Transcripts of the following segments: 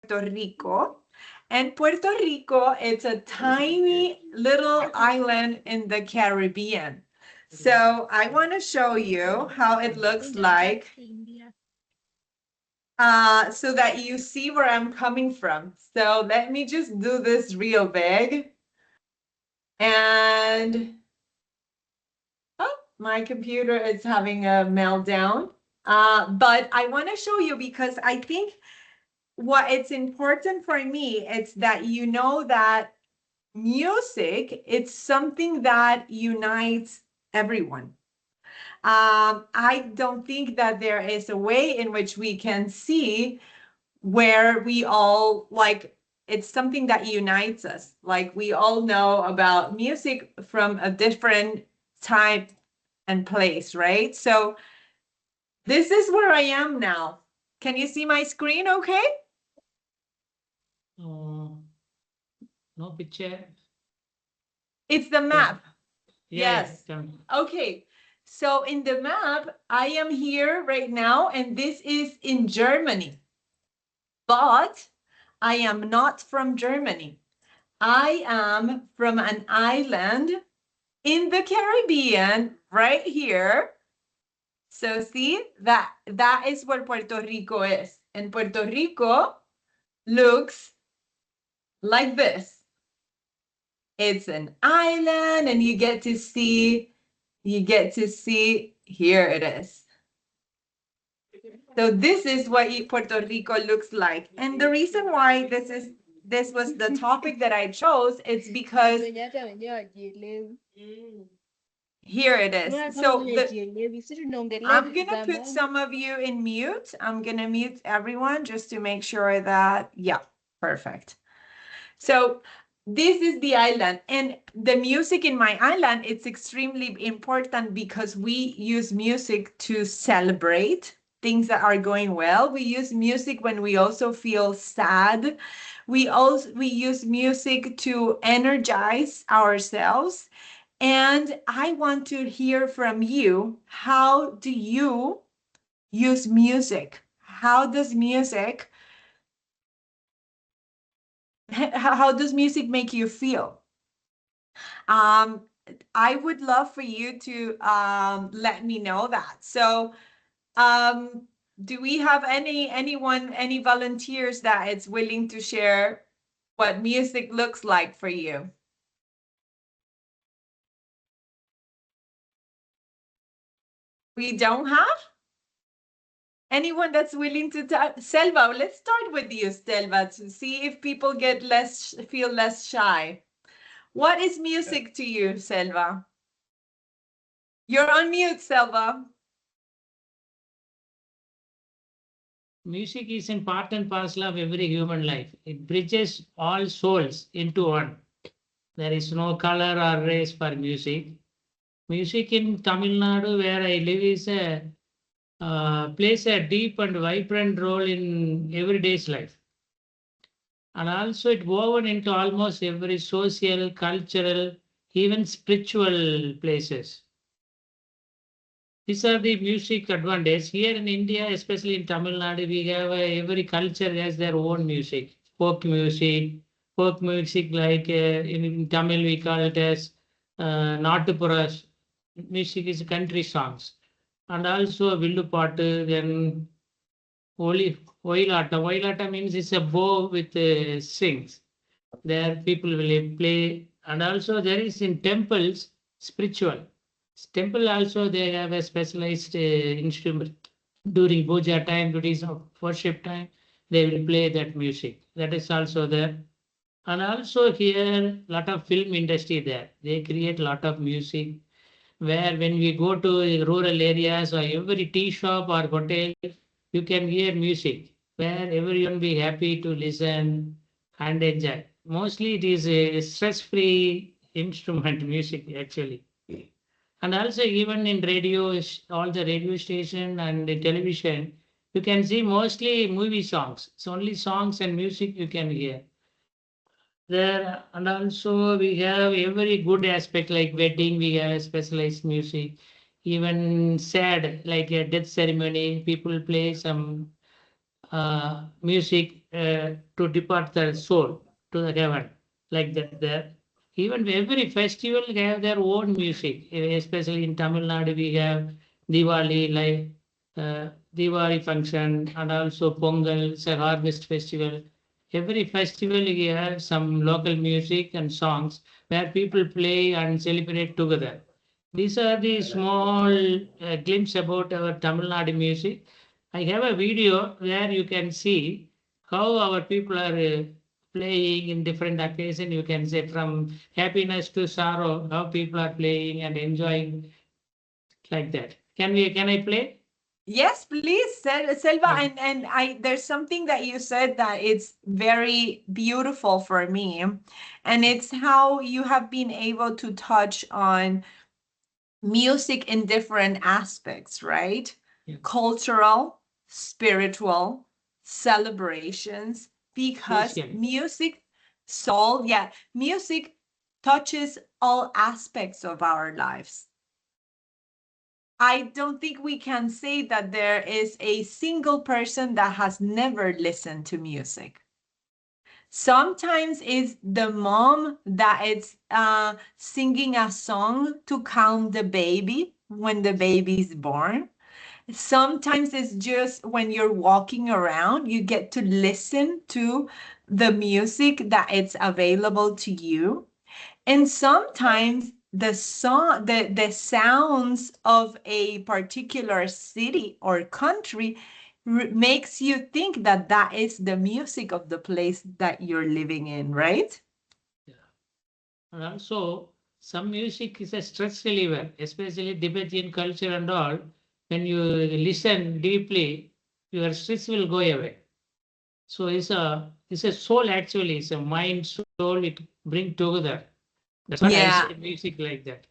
Puerto Rico. And Puerto Rico, it's a tiny little island in the Caribbean. So I want to show you how it looks like so that you see where I'm coming from. So let me just do this real big. And oh, my computer is having a meltdown. But I want to show you because I think what it's important for me, it's that you know that music, it's something that unites everyone. I don't think that there is a way in which we can see where we all like it's something that unites us. Like we all know about music from a different type and place, right? So this is where I am now. Can you see my screen okay? No picture. It's the map. Yeah. Yes. Yeah. Okay. So in the map, I am here right now, and this is in Germany. But I am not from Germany. I am from an island in the Caribbean right here. So see, that is where Puerto Rico is. And Puerto Rico looks like this. It's an island and you get to see, here it is. So this is what Puerto Rico looks like. And the reason why this was the topic that I chose, it's because here it is. So I'm gonna put some of you in mute. I'm gonna mute everyone just to make sure that, yeah, perfect. So this is the island, and the music in my island, it's extremely important because we use music to celebrate things that are going well. We use music when we also feel sad. We use music to energize ourselves. And I want to hear from you. How do you use music? How does music make you feel? I would love for you to let me know that. So do we have any volunteers that is willing to share what music looks like for you? We don't have anyone that's willing to Selva, let's start with you, Selva, to see if people feel less shy. What is music to you, Selva? You're on mute, Selva. Music is an part and parcel of every human life. It bridges all souls into one. There is no color or race for music. Music in Tamil Nadu, where I live, is plays a deep and vibrant role in everyday's life. And also it woven into almost every social, cultural, even spiritual places. These are the music advantage. Here in India, especially in Tamil Nadu, we have every culture has their own music. Folk music like in Tamil we call it as Nattupuras. Music is country songs. And also Villupattu, then Oilata. Oilata means it's a bow with strings. There people will play. And also there is in temples, spiritual. Temple also they have a specialized instrument. During puja time, during worship time, they will play that music. That is also there. And also here, lot of film industry there. They create lot of music. Where when we go to rural areas or every tea shop or hotel, you can hear music. Where everyone be happy to listen and enjoy. Mostly it is a stress-free instrument music actually. And also even in radio, all the radio station and the television, you can see mostly movie songs. It's only songs and music you can hear. There and also we have every good aspect like wedding, we have specialized music. Even sad like a death ceremony, people play some music to depart the soul to the heaven, like that. There, even every festival have their own music. Especially in Tamil Nadu, we have Diwali, like Diwali function, and also Pongal, it's a harvest festival. Every festival we have some local music and songs where people play and celebrate together. These are the small glimpse about our Tamil Nadu music. I have a video where you can see how our people are playing in different occasions. You can say from happiness to sorrow, how people are playing and enjoying like that. Can I play? Yes, please, Selva. Okay. And I there's something that you said that it's very beautiful for me, and it's how you have been able to touch on music in different aspects, right? Yeah. Cultural, spiritual, celebrations, because Social. music, soul, yeah, music touches all aspects of our lives. I don't think we can say that there is a single person that has never listened to music. Sometimes it's the mom that is singing a song to calm the baby when the baby is born. Sometimes it's just when you're walking around, you get to listen to the music that it's available to you. And sometimes the sounds of a particular city or country makes you think that that is the music of the place that you're living in, right? Yeah. And also, some music is a stress reliever, especially Tibetan culture and all. When you listen deeply, your stress will go away. So it's a soul actually. It's a mind soul. It bring together. That's what I say. Yeah. Music like that.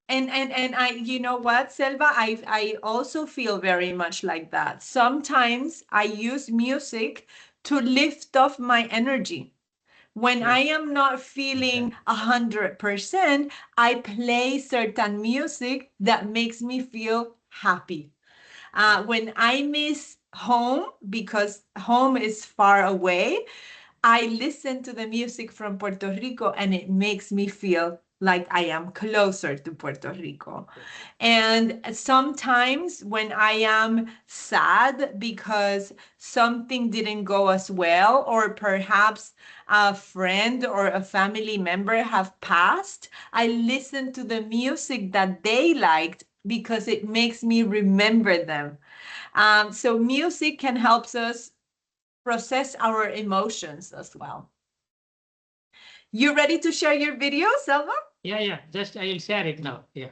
And I, you know what, Selva, I also feel very much like that. Sometimes I use music to lift off my energy. When I Yes. am not feeling 100%, I play certain music that makes me feel happy. When I miss home because home is far away, I listen to the music from Puerto Rico and it makes me feel like I am closer to Puerto Rico. And sometimes when I am sad because something didn't go as well, or perhaps a friend or a family member have passed, I listen to the music that they liked because it makes me remember them. So music can help us process our emotions as well. You ready to share your video, Selma? Yeah, yeah. Just I will share it now. Yeah,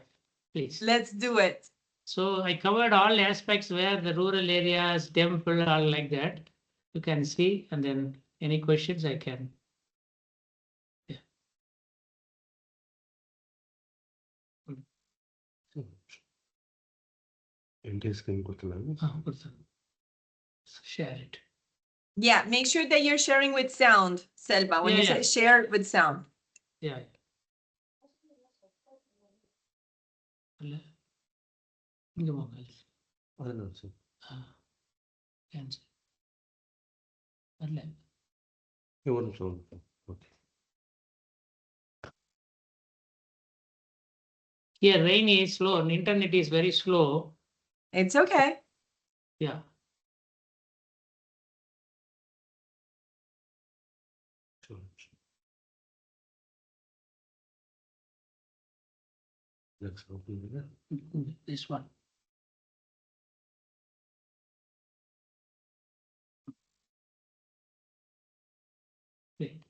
please. Let's do it. So I covered all aspects where the rural areas, temple, all like that. You can see, and then any questions I can. Yeah. Share it. Yeah, make sure that you're sharing with sound, Selva. When Yeah, you yeah, say share with sound. yeah. അല്ല, ഇങ്ങ് പോകാം. ആ, cancel. അല്ല. Here rain is slow and internet is very slow. It's okay. Yeah. This one. Wait.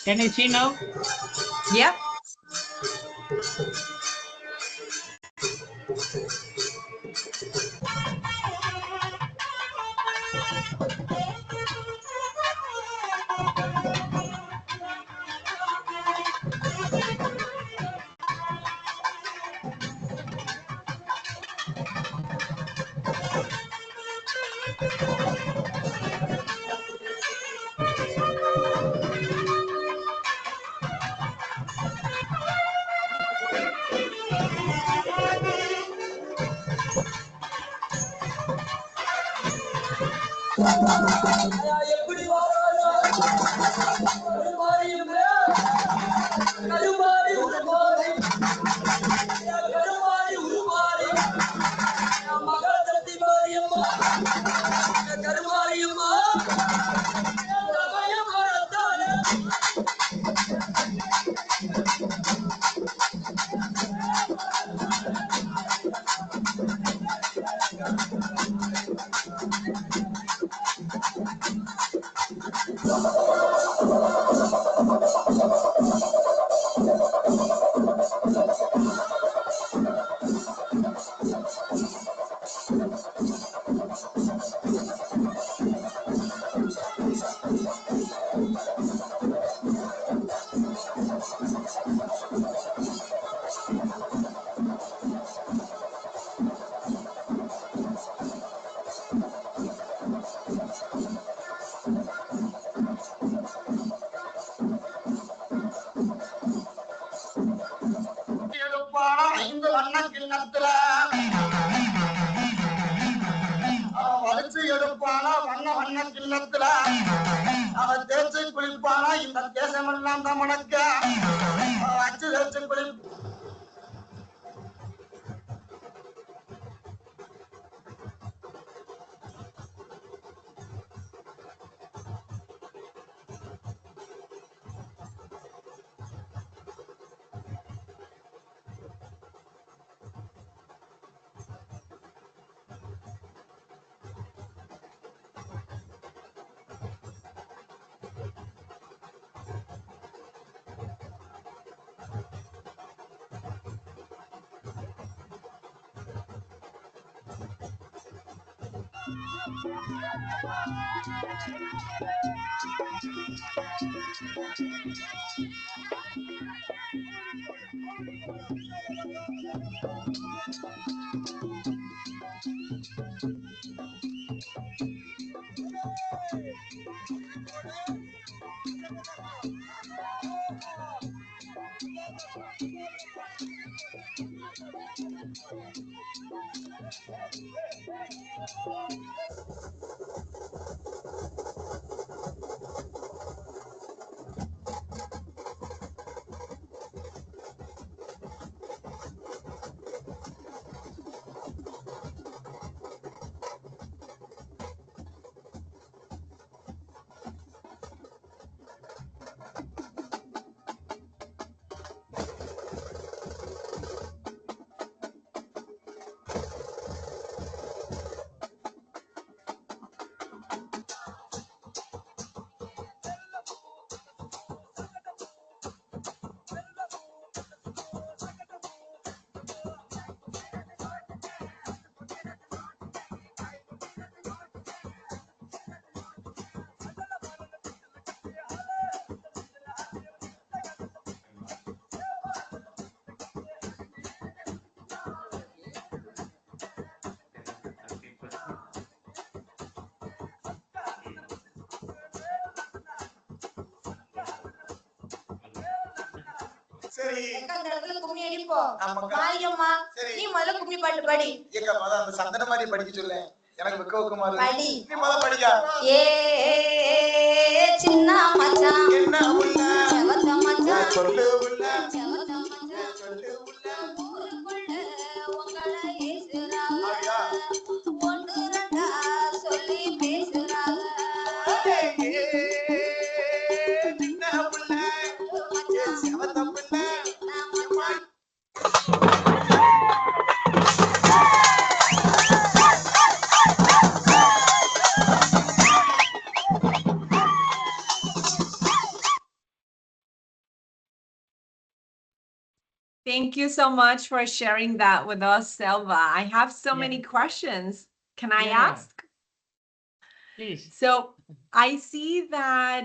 Can I see now? Yep. சரி அந்த இடத்துல கும்மி அடிப்போம். மாரியம்மா நீ முதல்ல கும்மி பாட்டு படி. ஏங்க முதல்ல அந்த சந்தன மாதிரி படிக்க சொல்ல. எனக்கு வெக்கமா இருக்கு. படி. நீ முதல்ல படிங்க. ஏ சின்ன மச்சான் என்ன உள்ள செவத்த மச்சான் சொல்லு உள்ள செவத்த மச்சான் சொல்லு உள்ள ஊருக்குள்ள உங்கள ஏசுறாங்க. ஒன்று ரெண்டா சொல்லி பேசுறாங்க. Thank you so much for sharing that with us, Selva. I have so many questions. Can I ask? Please. So I see that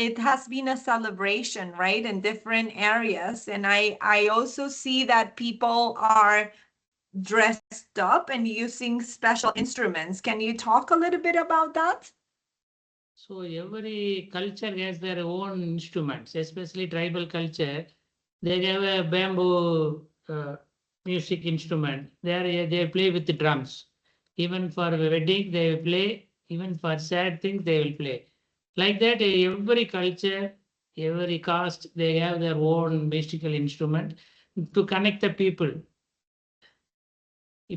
it has been a celebration, right, in different areas. And I also see that people are dressed up and using special instruments. Can you talk a little bit about that? So every culture has their own instruments, especially tribal culture. They have a bamboo music instrument. They play with the drums. Even for a wedding, they will play. Even for sad things, they will play. Like that, every culture, every caste, they have their own musical instrument to connect the people.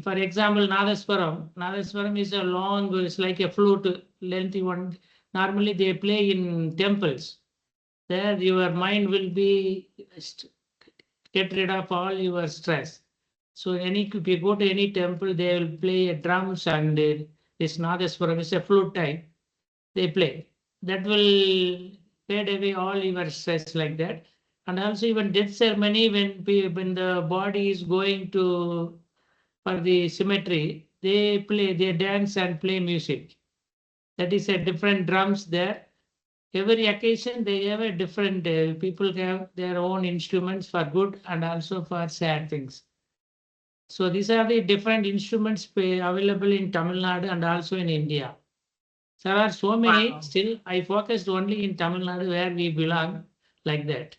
For example, Nadaswaram is a long, it's like a flute, lengthy one. Normally, they play in temples. There, your mind will be get rid of all your stress. So, if you go to any temple, they will play drums and this Nadaswaram is a flute type. They play. That will fade away all your stress like that. And also, even death ceremony, when the body is going to for the cemetery, they dance and play music. That is a different drums there. Every occasion they have a different, people have their own instruments for good and also for sad things. So these are the different instruments available in Tamil Nadu and also in India. There are so many, Wow. still I focused only in Tamil Nadu where we belong, like that.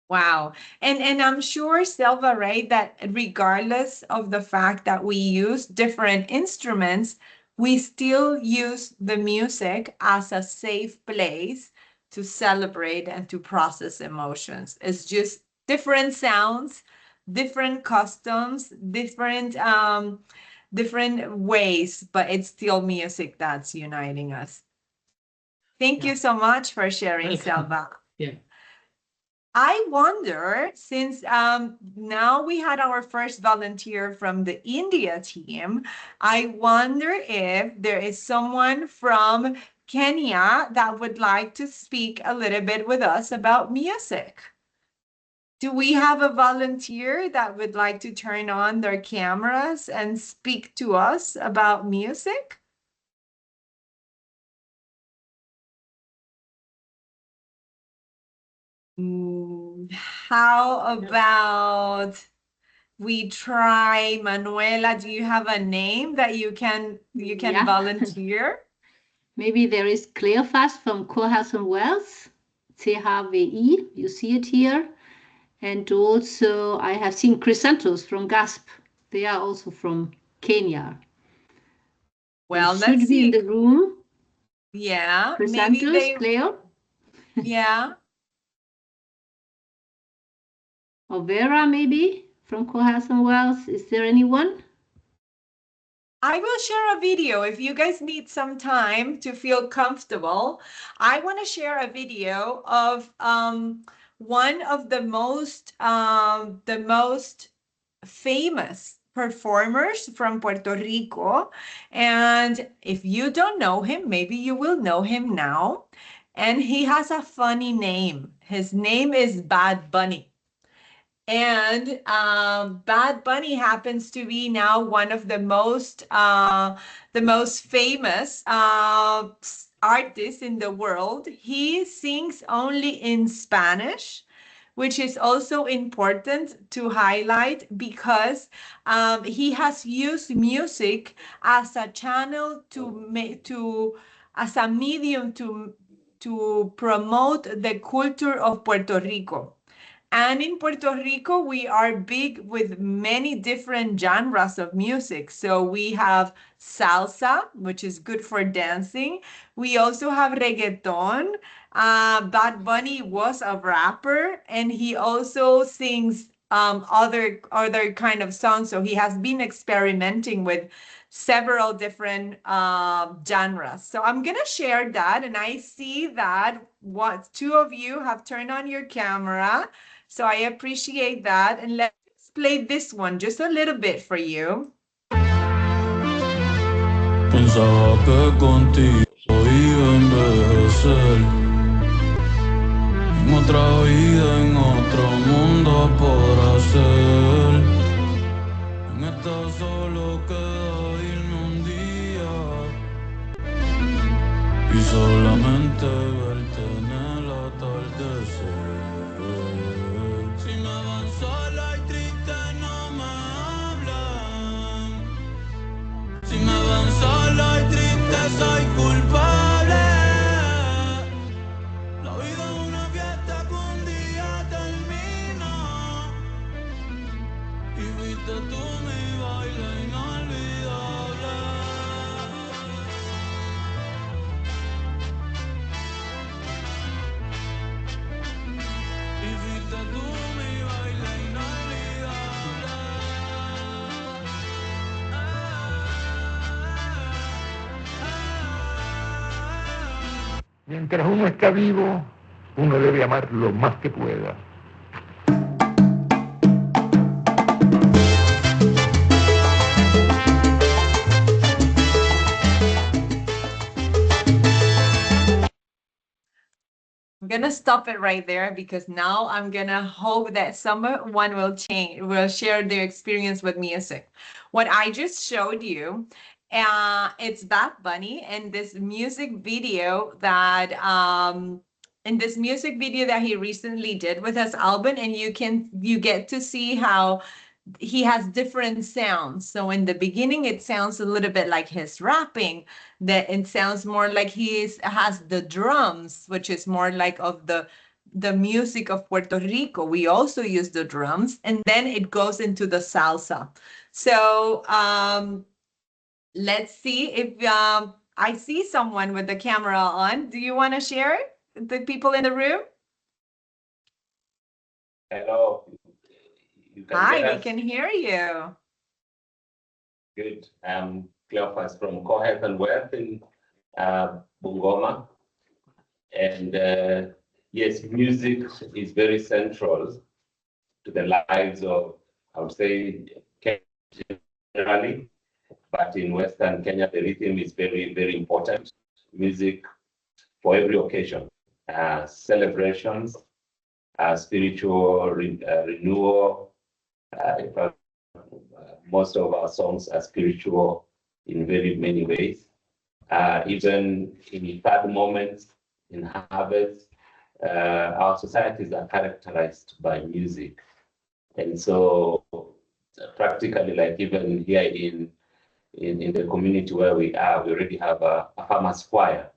Wow. And I'm sure, Silva, right, that regardless of the fact that we use different instruments, we still use the music as a safe place to celebrate and to process emotions. It's just different sounds, different customs, different ways, but it's still music that's uniting us. Thank you Yeah, so much for sharing, welcome. Selva. Yeah. I wonder, since now we had our first volunteer from the India team, I wonder if there is someone from Kenya that would like to speak a little bit with us about music. Do we have a volunteer that would like to turn on their cameras and speak to us about music? How about we try Manuela? Do you have a name that you can Yeah. volunteer? Maybe there is Cleophas from Courthouse and Wells, CHWI, you see it here. And also I have seen Chrysanthos from GASP. They are also from Kenya. They Well, let's should be in see. the room. Yeah, maybe Chrysanthos, they, Cleo, yeah. or Vera maybe from Courthouse and Wells. Is there anyone? I will share a video if you guys need some time to feel comfortable. I want to share a video of one of the most famous performers from Puerto Rico. And if you don't know him, maybe you will know him now. And he has a funny name. His name is Bad Bunny. And Bad Bunny happens to be now one of the most famous artists in the world. He sings only in Spanish, which is also important to highlight because he has used music as a channel to as a medium to promote the culture of Puerto Rico. And in Puerto Rico, we are big with many different genres of music. So we have salsa, which is good for dancing. We also have reggaeton. Bad Bunny was a rapper, and he also sings other kind of songs. So he has been experimenting with several different genres. So I'm gonna share that, and I see that what two of you have turned on your camera. So I appreciate that. And let's play this one just a little bit for you. Pensaba que contigo iba a envejecer en otra vida, en otro mundo por hacer. En esta solo queda irme un día y solamente verte en el atardecer. Si me van sola y triste no me hablan. Si me van solo y triste soy culpable. La vida es una fiesta que un día termina y fuiste tú mi baile inolvidable. Mientras uno está vivo, uno debe amar lo más que pueda. I'm gonna stop it right there because now I'm gonna hope that someone will share their experience with music. What I just showed you, it's Bad Bunny and this music video that in this music video that he recently did with his album, and you get to see how he has different sounds. So in the beginning, it sounds a little bit like he's rapping. That it sounds more like has the drums, which is more like of the music of Puerto Rico. We also use the drums, and then it goes into the salsa. So let's see if I see someone with the camera on. Do you want to share the people in the room? Hello, you can Hi, hear we us? can hear you. Good. I'm Cleophas from Co-Health and Wealth in Bungoma. And yes, music is very central to the lives of, I would say, Kenya generally, but in Western Kenya, the rhythm is very, very important. Music for every occasion, celebrations, spiritual renewal. In fact, most of our songs are spiritual in very many ways. Even in sad moments, in harvest, our societies are characterized by music. And so practically, like even here in the community where we are, we already have a farmers choir,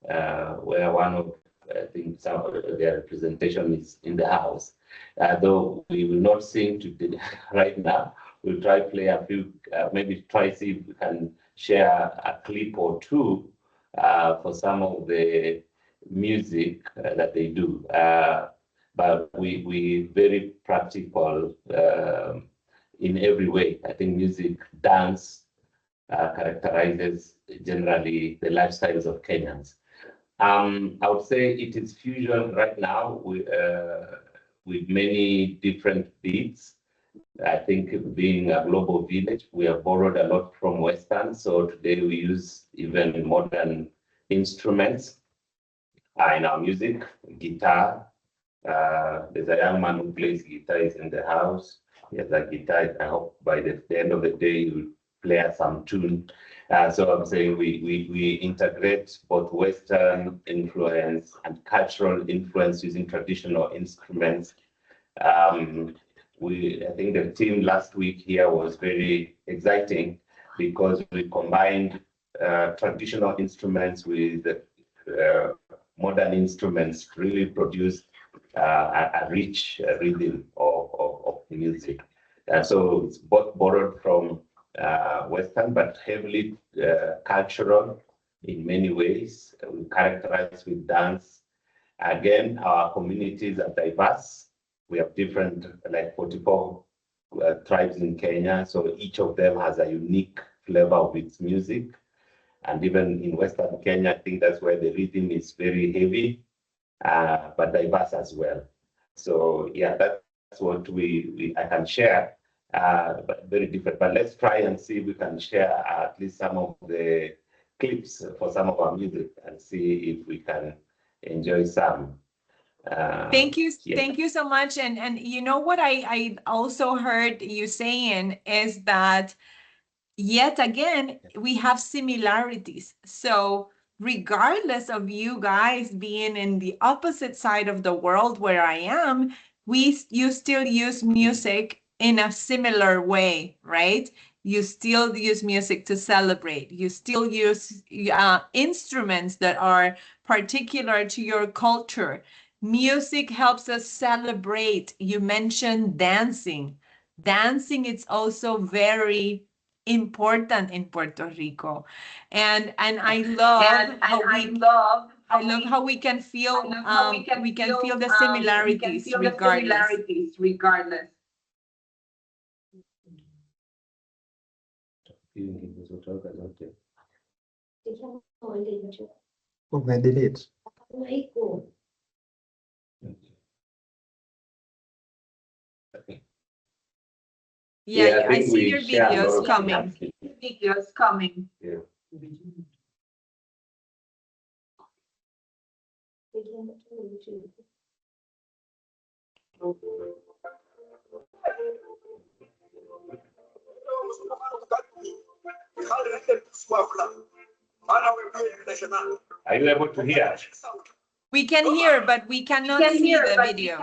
where one of, I think some of their representation is in the house. Though we will not sing today, right now, we'll try play a few, maybe try see if we can share a clip or two for some of the music that they do. But we very practical in every way. I think music, dance characterizes generally the lifestyles of Kenyans. I would say it is fusion right now with many different beats. I think being a global village, we have borrowed a lot from Western. So today we use even modern instruments in our music, guitar. There's a young man who plays guitar, is in the house. He has a guitar. I hope by the end of the day he will play some tune. So I'm saying we integrate both Western influence and cultural influence using traditional instruments. I think the team last week here was very exciting because we combined traditional instruments with modern instruments to really produce a rich rhythm of music. So it's both borrowed from Western, but heavily cultural in many ways. We characterize with dance. Again, our communities are diverse. We have different, like 44 tribes in Kenya. So each of them has a unique flavor of its music. And even in Western Kenya, I think that's where the rhythm is very heavy, but diverse as well. So yeah, that's what I can share, but very different. But let's try and see if we can share at least some of the clips for some of our music and see if we can enjoy some. Thank you. Yeah. Thank you so much. And you know what I also heard you saying is that yet again, we have similarities. So regardless of you guys being in the opposite side of the world where I am, you still use music in a similar way, right? You still use music to celebrate. You still use instruments that are particular to your culture. Music helps us celebrate. You mentioned dancing. Dancing is also very important in Puerto Rico. And I love I love how we can feel we can feel the similarities regardless. Delete. Yeah, I think see we your share a lot videos of coming. Yeah. Are you able to hear? We can hear, but we cannot see the video.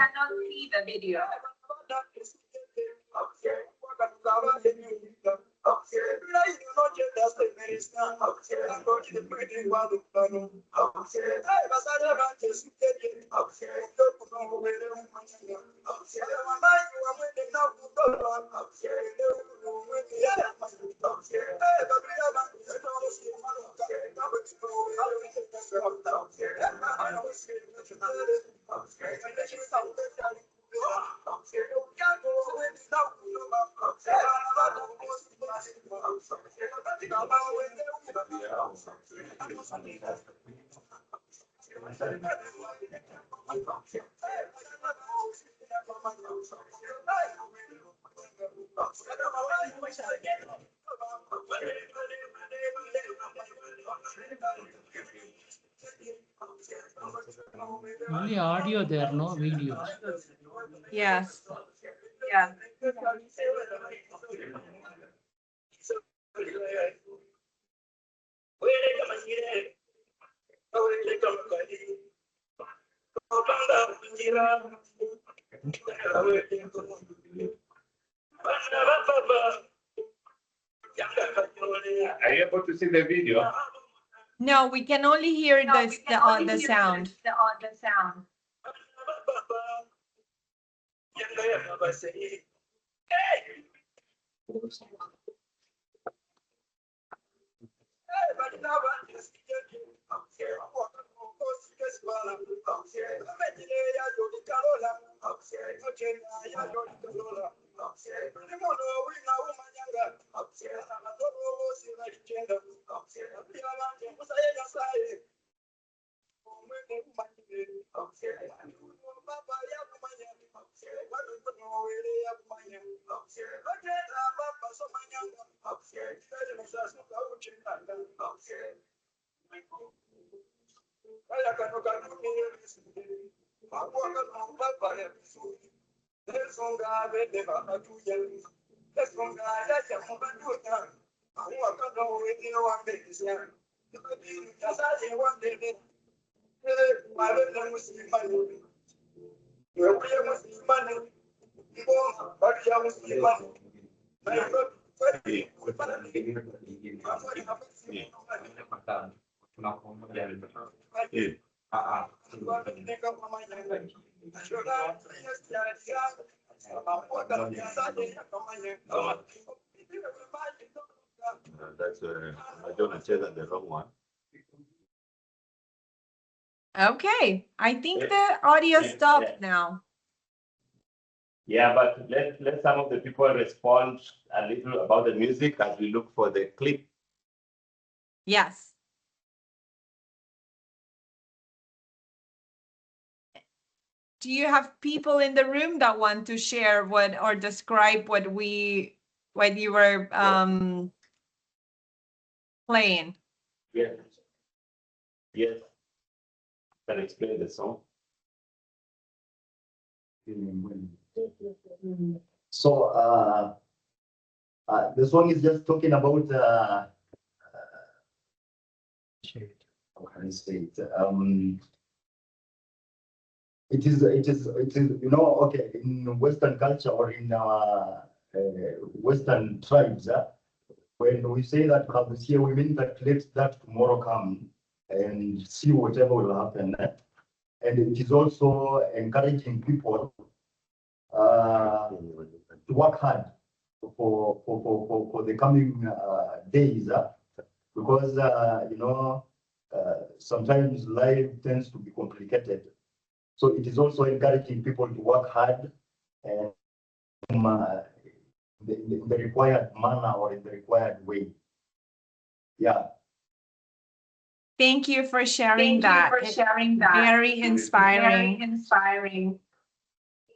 Only audio there, no videos. Yes. Are you able to see the video? No, we can only hear the sound. That's the wrong one. Okay, I think the audio stopped now. Yeah, but let some of the people respond a little about the music as we look for the clip. Yes. Do you have people in the room that want to share what or describe what you were playing? Yes. Yes. Can I explain the song? So the song is just talking about how can I say it? It is you know, okay, in Western culture or in Western tribes, when we say that here, we mean that let that tomorrow come and see whatever will happen. And it is also encouraging people to work hard for the coming days, because you know, sometimes life tends to be complicated. So it is also encouraging people to work hard and the required manner or in the required way. Yeah. Thank you for sharing that. Very inspiring.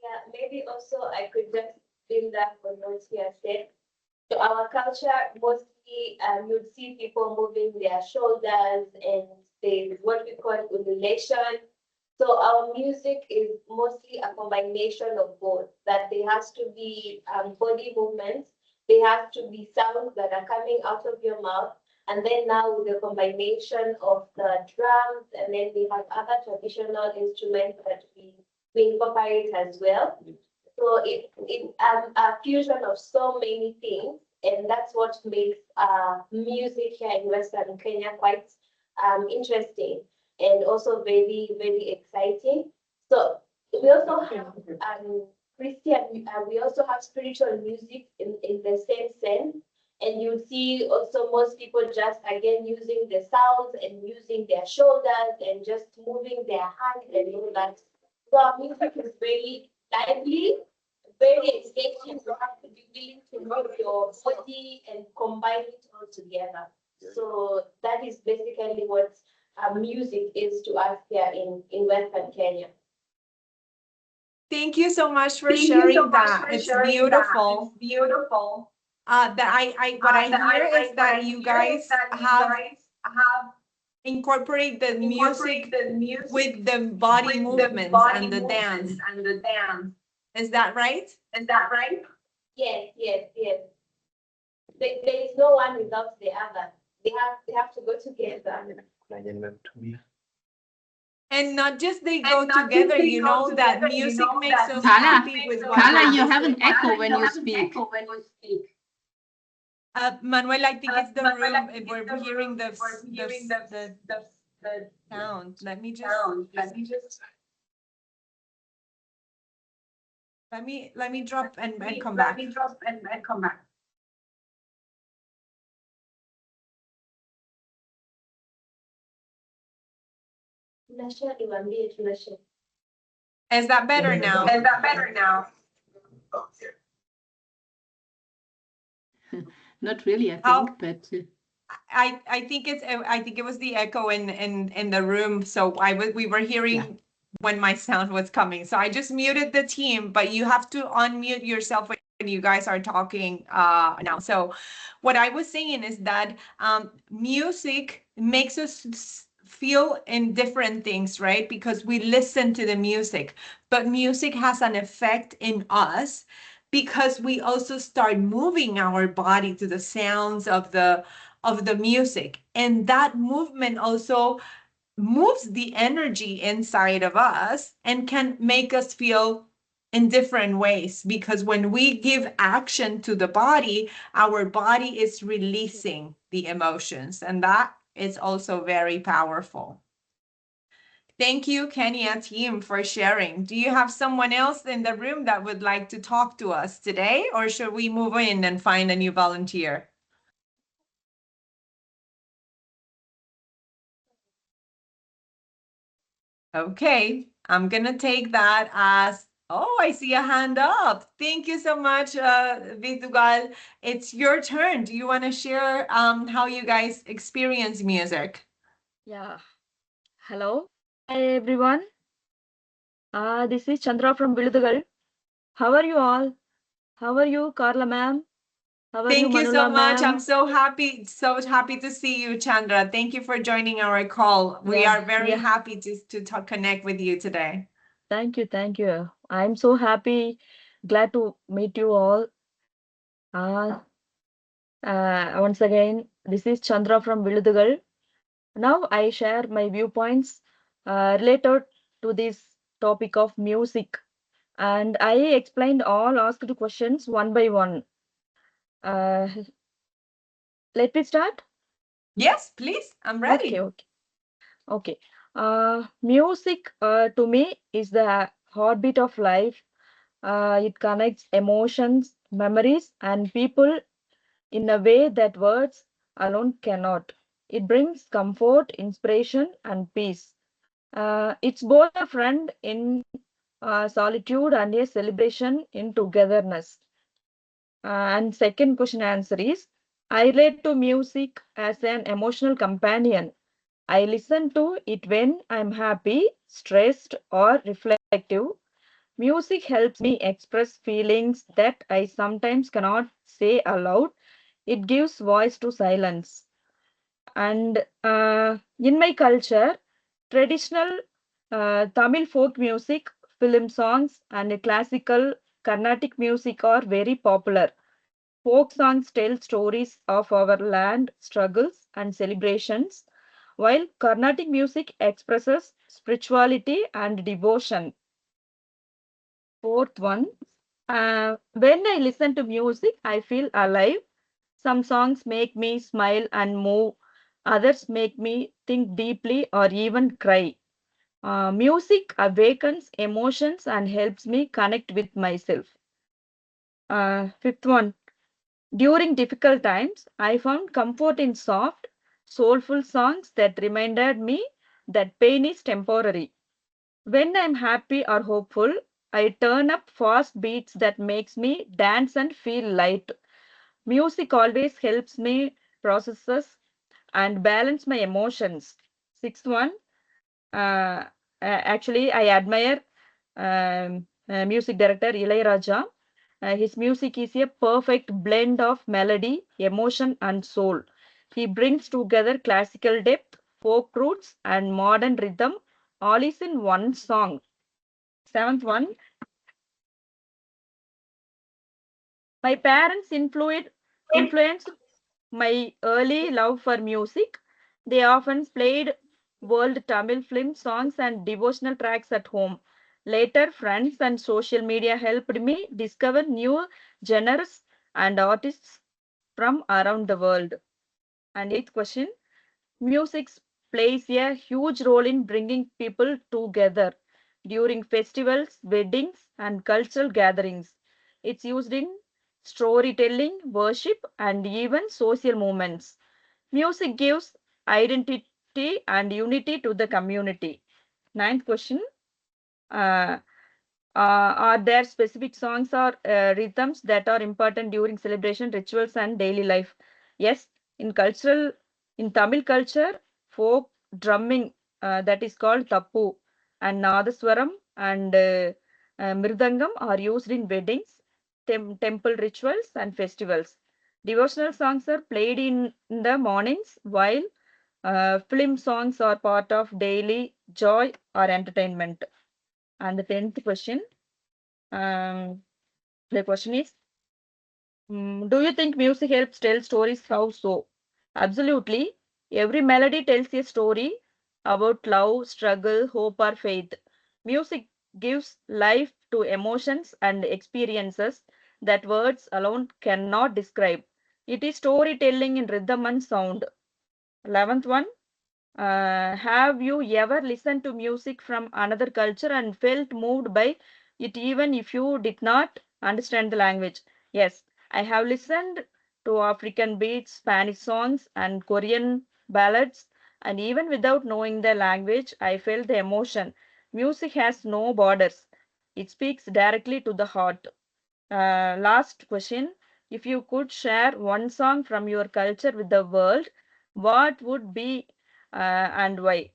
Yeah, maybe also I could just build up on what he has said. So our culture mostly you'd see people moving their shoulders and there's what we call undulation. So our music is mostly a combination of both, that there has to be body movements, there has to be sounds that are coming out of your mouth, and then now with the combination of the drums, and then we have other traditional instruments that we incorporate as well. So it's a fusion of so many things, and that's what makes music here in Western Kenya quite interesting and also very, very exciting. So we also have Christian, we also have spiritual music in the same sense. And you see also most people just again using the sounds and using their shoulders and just moving their hands and all that. So our music is very lively, very engaging. You have to be willing to move your body and combine it all together. So that is basically what music is to us here in Western Kenya. Thank you so much for sharing that. It's beautiful. What I hear is that you guys have incorporate the music with the body movements and the dance. Is that right? Yes. There is no one without the other. They have to go together. And not just they go together, you know that music makes us Carla, happy with what Carla, we're you have listening. an echo when you speak. Manuel, I think it's the room. We're hearing the sound. Let me drop and come back. Is that better now? Not really, I think, but I think it was the echo in the room. So we were hearing when my sound was coming. So I just muted the team, but you have to unmute yourself when you guys are talking now. So what I was saying is that music makes us feel in different things, right? Because we listen to the music, but music has an effect in us because we also start moving our body to the sounds of the music, and that movement also moves the energy inside of us and can make us feel in different ways, because when we give action to the body, our body is releasing the emotions, and that is also very powerful. Thank you, Kenya team, for sharing. Do you have someone else in the room that would like to talk to us today, or should we move in and find a new volunteer? Okay, I'm gonna take that as, oh, I see a hand up. Thank you so much, Vidugal. It's your turn. Do you want to share how you guys experience music? Yeah. Hello. Hi everyone. This is Chandra from Viludugal. How are you all? How are you, Carla ma'am? How are Thank you, you so Manula much. I'm ma'am? so happy to see you, Chandra. Thank you for joining our call. We Yeah, are very yeah. happy to connect with you today. Thank you, thank you. I'm so happy, glad to meet you all. Once again, this is Chandra from Viludugal. Now I share my viewpoints related to this topic of music. And I explained all asked questions one by one. Let me start. Yes, please. I'm ready. Okay. Music to me is the heartbeat of life. It connects emotions, memories, and people in a way that words alone cannot. It brings comfort, inspiration, and peace. It's both a friend in solitude and a celebration in togetherness. And second question answer is, I relate to music as an emotional companion. I listen to it when I'm happy, stressed, or reflective. Music helps me express feelings that I sometimes cannot say aloud. It gives voice to silence. And in my culture, traditional Tamil folk music, film songs, and classical Carnatic music are very popular. Folk songs tell stories of our land, struggles, and celebrations, while Carnatic music expresses spirituality and devotion. Fourth one, when I listen to music, I feel alive. Some songs make me smile and move, others make me think deeply or even cry. Music awakens emotions and helps me connect with myself. Fifth one, during difficult times, I found comfort in soft, soulful songs that reminded me that pain is temporary. When I'm happy or hopeful, I turn up fast beats that makes me dance and feel light. Music always helps me process and balance my emotions. Sixth one, actually, I admire music director Ilayaraja. His music is a perfect blend of melody, emotion, and soul. He brings together classical depth, folk roots, and modern rhythm, all is in one song. Seventh one, my parents influenced my early love for music. They often played world Tamil film songs and devotional tracks at home. Later, friends and social media helped me discover new genres and artists from around the world. And eighth question, music plays a huge role in bringing people together during festivals, weddings, and cultural gatherings. It's used in storytelling, worship, and even social movements. Music gives identity and unity to the community. Ninth question. Uh, are there specific songs or rhythms that are important during celebration, rituals, and daily life? Yes, in Tamil culture, folk drumming that is called tappu and nadaswaram and mridangam are used in weddings, temple rituals, and festivals. Devotional songs are played in the mornings, while film songs are part of daily joy or entertainment. And the 10th question. Um, the question is, do you think music helps tell stories? How so? Absolutely. Every melody tells a story about love, struggle, hope, or faith. Music gives life to emotions and experiences that words alone cannot describe. It is storytelling in rhythm and sound. 11th one. Have you ever listened to music from another culture and felt moved by it even if you did not understand the language? Yes, I have listened to African beats, Spanish songs, and Korean ballads, and even without knowing the language, I felt the emotion. Music has no borders, it speaks directly to the heart. Last question. If you could share one song from your culture with the world, what would be and why?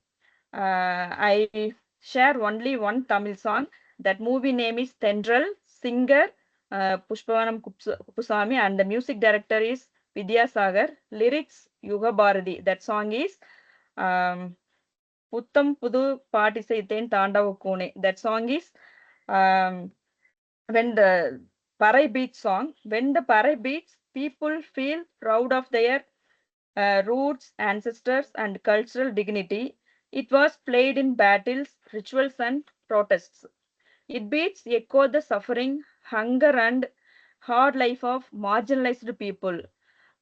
I share only one Tamil song. That movie name is Tendral, singer Pushpavanam Kupusamy, and the music director is Vidya Sagar. Lyrics Yuga Bharati. That song is um, Puttam Pudu Paatisaithen Taandava Kone. That song is um, when the Parai beats song, when the Parai beats, people feel proud of their roots, ancestors, and cultural dignity. It was played in battles, rituals, and protests. It beats echo the suffering, hunger, and hard life of marginalized people,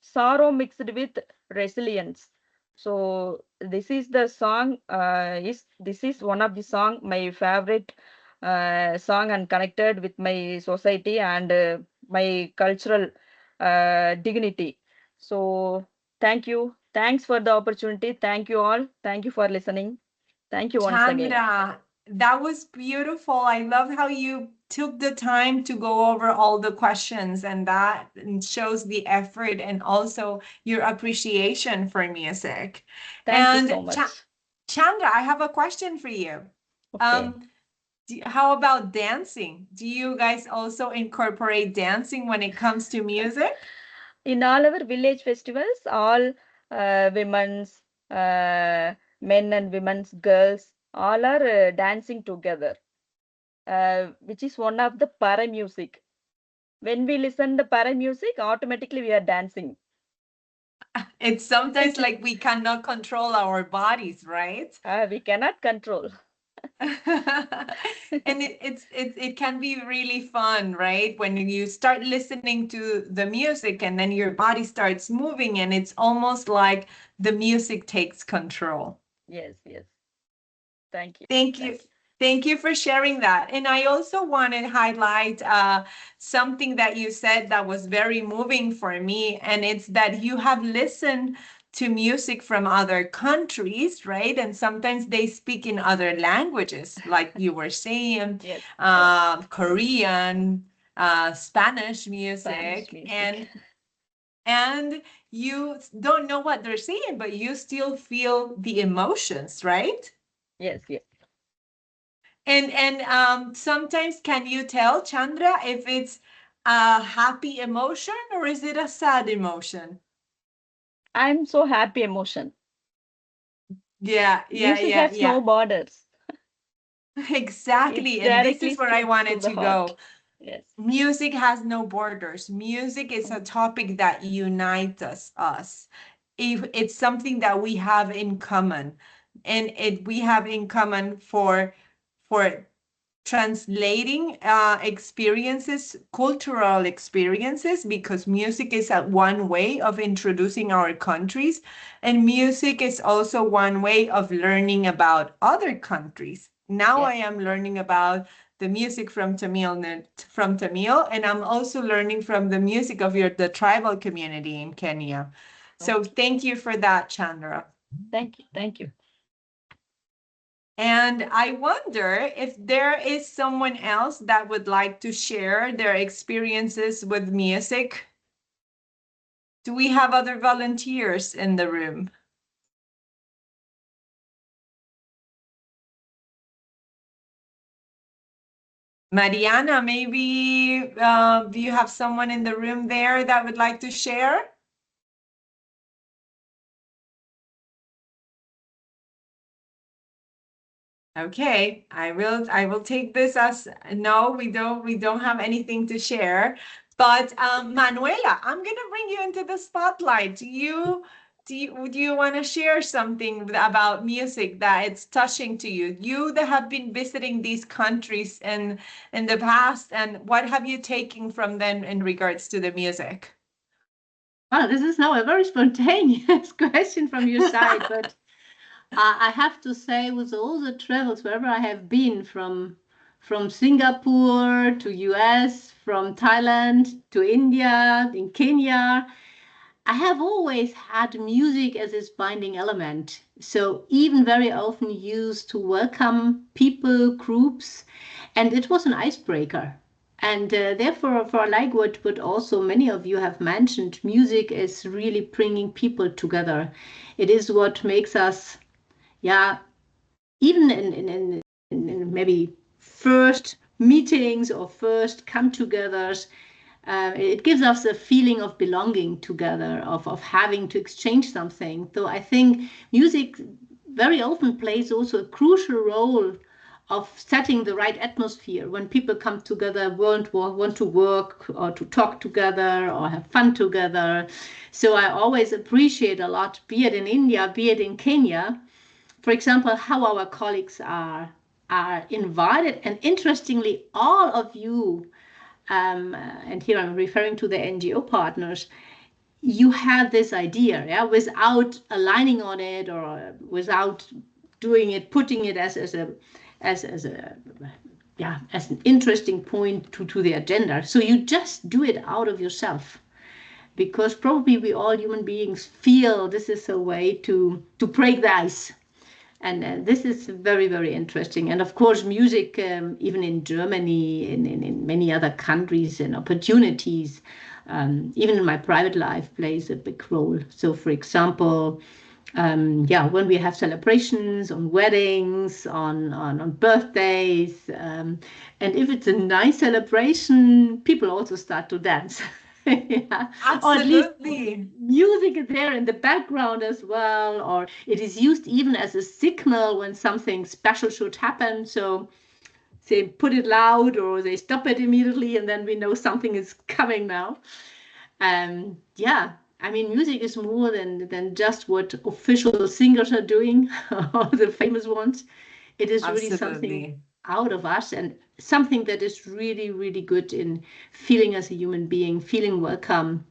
sorrow mixed with resilience. So this is the song. Is this is one of the song my favorite song and connected with my society and my cultural dignity. So thank you. Thanks for the opportunity. Thank you all. Thank you for listening. Thank you once again. Chandra, that was beautiful. I love how you took the time to go over all the questions, and that shows the effort and also your appreciation for music. Thank you And so much. Chandra, I have a question for you. Okay. How about dancing? Do you guys also incorporate dancing when it comes to music? In all our village festivals, all women's, men and women's, girls, all are dancing together, which is one of the para music. When we listen the para music, automatically we are dancing. It's sometimes like we cannot control our bodies, right? We cannot control. And it can be really fun, right? When you start listening to the music and then your body starts moving, and it's almost like the music takes control. Yes, yes. Thank you. Thank you. Thank you for sharing that. And I also want to highlight something that you said that was very moving for me, and it's that you have listened to music from other countries, right? And sometimes they speak in other languages, like you were saying, Yes. Korean, Spanish music, Spanish music. and you don't know what they're saying, but you still feel the emotions, right? Yes, yes. And sometimes, can you tell, Chandra, if it's a happy emotion or is it a sad emotion? I'm so happy emotion. Yeah, Music has no borders. Exactly. It And this directly is where I speaks to wanted the to go. heart. Yes. Music has no borders. Music is a topic that unites us. If it's something that we have in common, and we have in common for translating experiences, cultural experiences, because music is one way of introducing our countries, and music is also one way of learning about other countries. Now I am learning about the music from Tamil, and I'm also learning from the music of the tribal community in Kenya. So thank you for that, Chandra. Thank you. Thank you. And I wonder if there is someone else that would like to share their experiences with music. Do we have other volunteers in the room? Mariana, maybe do you have someone in the room there that would like to share? Okay, I will take this as no, we don't have anything to share. But Manuela, I'm gonna bring you into the spotlight. Do you want to share something about music that it's touching to you? You that have been visiting these countries in the past, and what have you taken from them in regards to the music? Well, this is now a very spontaneous question from your side, but I have to say, with all the travels wherever I have been, from Singapore to US, from Thailand to India, in Kenya, I have always had music as its binding element. So even very often used to welcome people, groups, and it was an icebreaker. And therefore, for like what also many of you have mentioned, music is really bringing people together. It is what makes us, yeah, even in maybe first meetings or first come-togethers, it gives us a feeling of belonging together, of having to exchange something. So I think music very often plays also a crucial role of setting the right atmosphere when people come together, want to work or to talk together or have fun together. So I always appreciate a lot, be it in India, be it in Kenya, for example, how our colleagues are invited. And interestingly, all of you, and here I'm referring to the NGO partners, you have this idea, yeah, without aligning on it or without doing it, putting it as a yeah, as an interesting point to the agenda. So you just do it out of yourself, because probably we all human beings feel this is a way to break the ice. And this is very, very interesting. And of course, music, even in Germany, in many other countries, and opportunities, even in my private life, plays a big role. So, for example, when we have celebrations, on weddings, on birthdays, and if it's a nice celebration, people also start to dance. Yeah. Or at least Absolutely. music is there in the background as well, or it is used even as a signal when something special should happen. So they put it loud or they stop it immediately, and then we know something is coming now. I mean, music is more than just what official singers are doing, or the famous ones. It is really something Absolutely. out of us, and something that is really, really good in feeling as a human being, feeling welcome,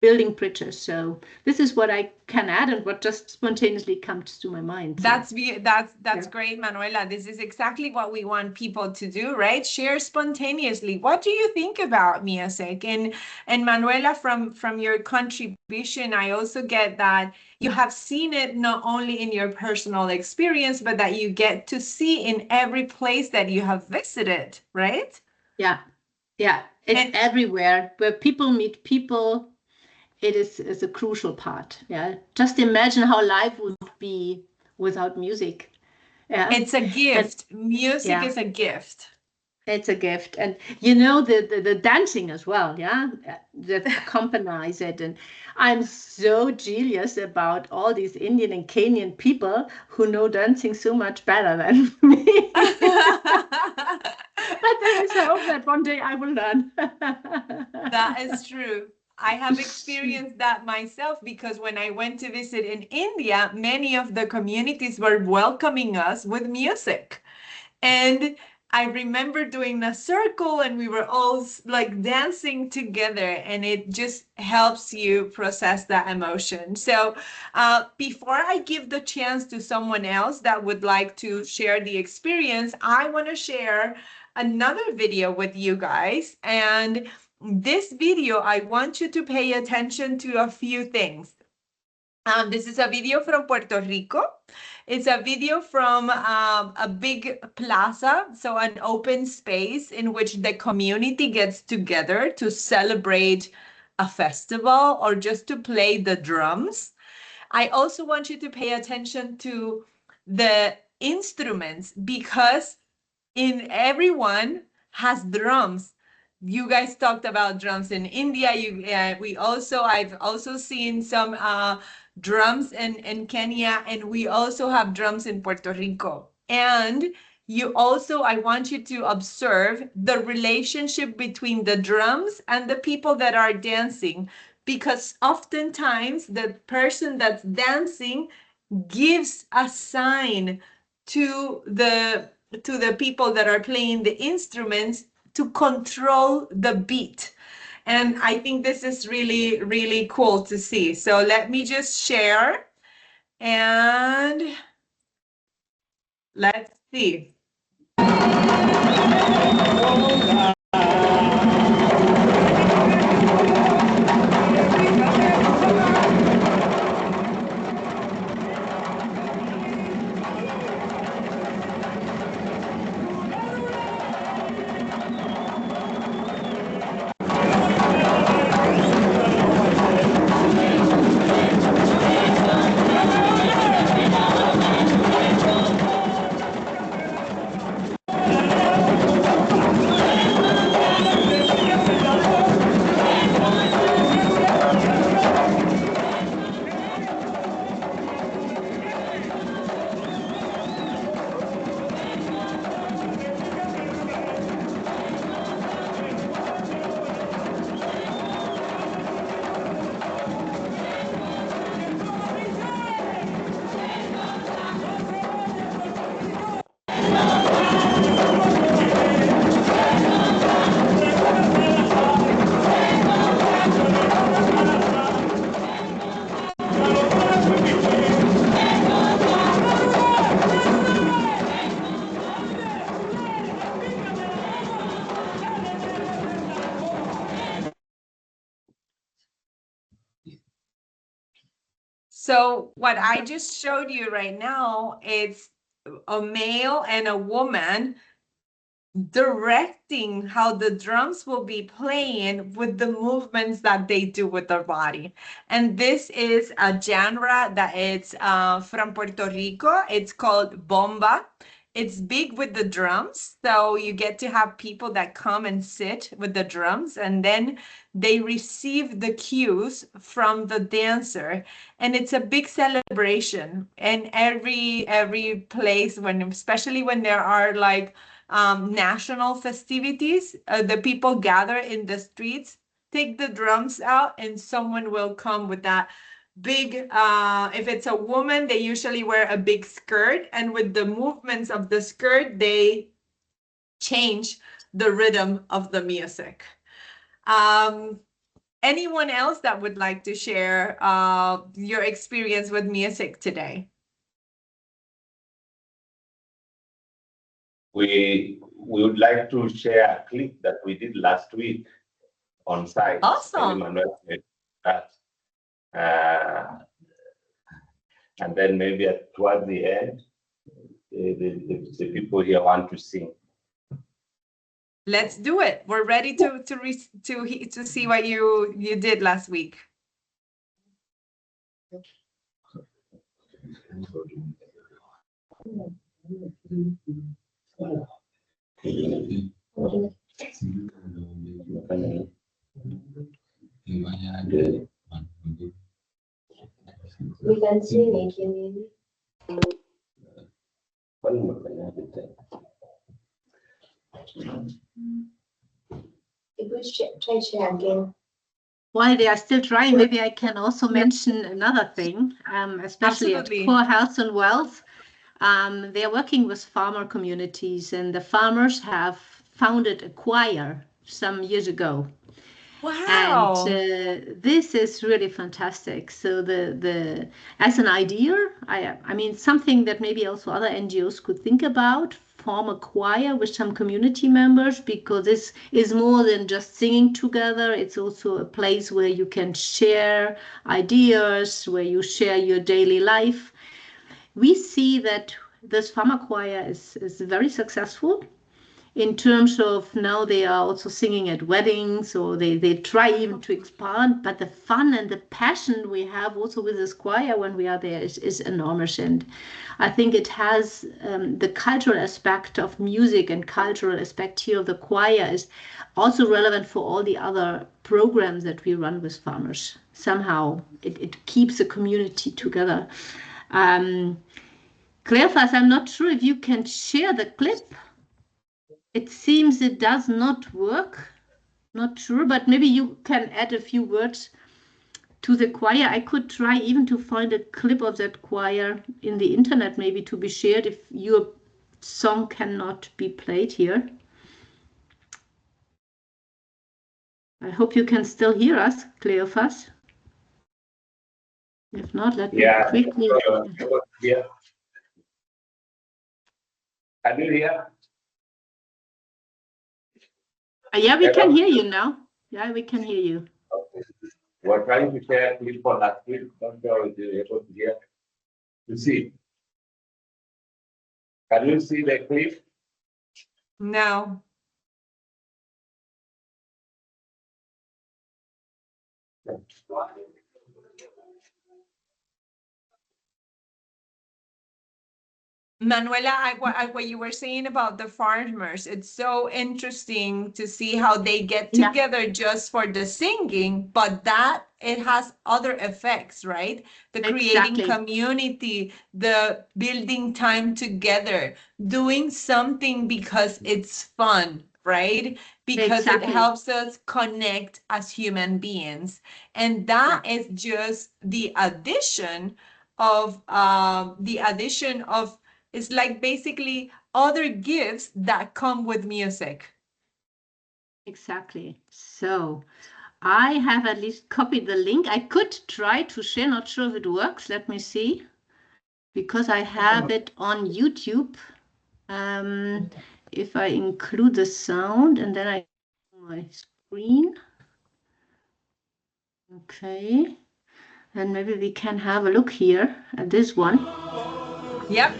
building bridges. So this is what I can add and what just spontaneously comes to my mind. So, That's yeah. great, Manuela. This is exactly what we want people to do, right? Share spontaneously. What do you think about music? And Manuela, from your contribution, I also get that you have seen it not only in your personal experience, but that you get to see in every place that you have visited, right? Yeah, it's And everywhere where people meet people. It is a crucial part. Yeah, just imagine how life would be without music. Yeah, it's a and gift. Music yeah, is a gift. it's a gift, and you know the dancing as well. Yeah, that accompanies it, and I'm so jealous about all these Indian and Kenyan people who know dancing so much better than me. But there is hope that one day I will learn. That is true. I have experienced that myself because when I went to visit in India, many of the communities were welcoming us with music. And I remember doing a circle and we were all like dancing together, and it just helps you process that emotion. So, before I give the chance to someone else that would like to share the experience, I want to share another video with you guys. And this video, I want you to pay attention to a few things. This is a video from Puerto Rico. It's a video from a big plaza, so an open space in which the community gets together to celebrate a festival or just to play the drums. I also want you to pay attention to the instruments because in everyone has drums. You guys talked about drums in India. I've also seen some drums in Kenya, and we also have drums in Puerto Rico. And I want you to observe the relationship between the drums and the people that are dancing, because oftentimes the person that's dancing gives a sign to the people that are playing the instruments to control the beat. And I think this is really, really cool to see. So let me just share and let's see. So what I just showed you right now, it's a male and a woman directing how the drums will be playing with the movements that they do with their body. And this is a genre that is from Puerto Rico. It's called bomba. It's big with the drums. So you get to have people that come and sit with the drums, and then they receive the cues from the dancer. And it's a big celebration. And every place, when, especially when there are like national festivities, the people gather in the streets, take the drums out, and someone will come with that big, if it's a woman, they usually wear a big skirt, and with the movements of the skirt, they change the rhythm of the music. Anyone else that would like to share your experience with music today? We would like to share a clip that we did last week on site. Awesome. Manuel made that. And then maybe towards the end, the people here want to sing. Let's do it. We're ready to see what you did last week. We can sing it, you If we try share again. While they are still trying, maybe I can also mention another thing, especially Absolutely. at Core Health and Wealth. They are working with farmer communities, and the farmers have founded a choir some years ago. Wow. And this is really fantastic. So the as an idea, I mean, something that maybe also other NGOs could think about, form a choir with some community members, because this is more than just singing together. It's also a place where you can share ideas, where you share your daily life. We see that this farmer choir is very successful in terms of now they are also singing at weddings, or they try even to expand, but the fun and the passion we have also with this choir when we are there is enormous. And I think it has the cultural aspect of music and cultural aspect here of the choir is also relevant for all the other programs that we run with farmers. Somehow it keeps the community together. Cleophas, I'm not sure if you can share the clip. It seems it does not work. Not sure, but maybe you can add a few words to the choir. I could try even to find a clip of that choir in the internet, maybe to be shared if your song cannot be played here. I hope you can still hear us, Cleophas. If not, let me quickly. Yeah. Can you hear? Yeah, we can hear you now. Yeah, we can hear you. Okay. We're trying to share a clip for last week. Don't know if you're able to hear. You see? Can you see the clip? No. Manuela, what you were saying about the farmers, it's so interesting to see how they get Yeah. together just for the singing, but that it has other effects, right? The creating Exactly. community, the building time together, doing something because it's fun, right? Because it Exactly. helps us connect as human beings. And that is just the addition of it's like basically other gifts that come with music. Exactly. So I have at least copied the link. I could try to share, not sure if it works. Let me see. Because I have it on YouTube. If I include the sound and then I my screen. Okay. And maybe we can have a look here at this one. Yep.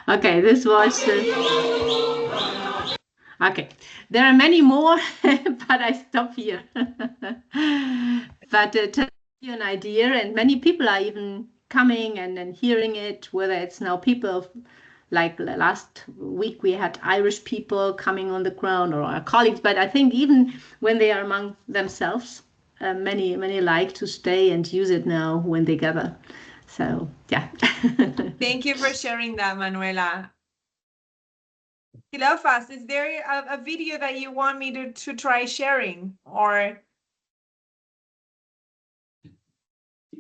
Okay, this was. Okay, there are many more, but I stop here. But to give you an idea, and many people are even coming and hearing it, whether it's now people like last week we had Irish people coming on the ground or our colleagues, but I think even when they are among themselves, many like to stay and use it now when they gather. So yeah. Thank you for sharing that, Manuela. Kilofas, is there a video that you want me to try sharing, or?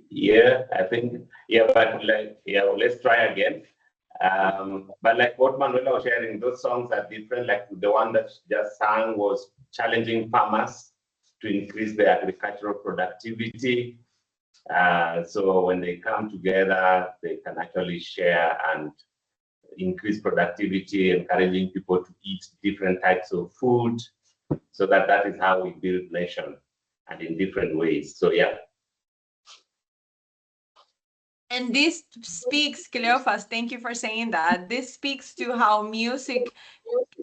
Yeah, I think, yeah, but like, yeah, well, let's try again. But like what Manuela was sharing, those songs are different. Like the one that she just sang was challenging farmers to increase their agricultural productivity. So when they come together, they can actually share and increase productivity, encouraging people to eat different types of food. So that is how we build nation, and in different ways. So yeah. And this speaks, Cleophas, thank you for saying that. This speaks to how music,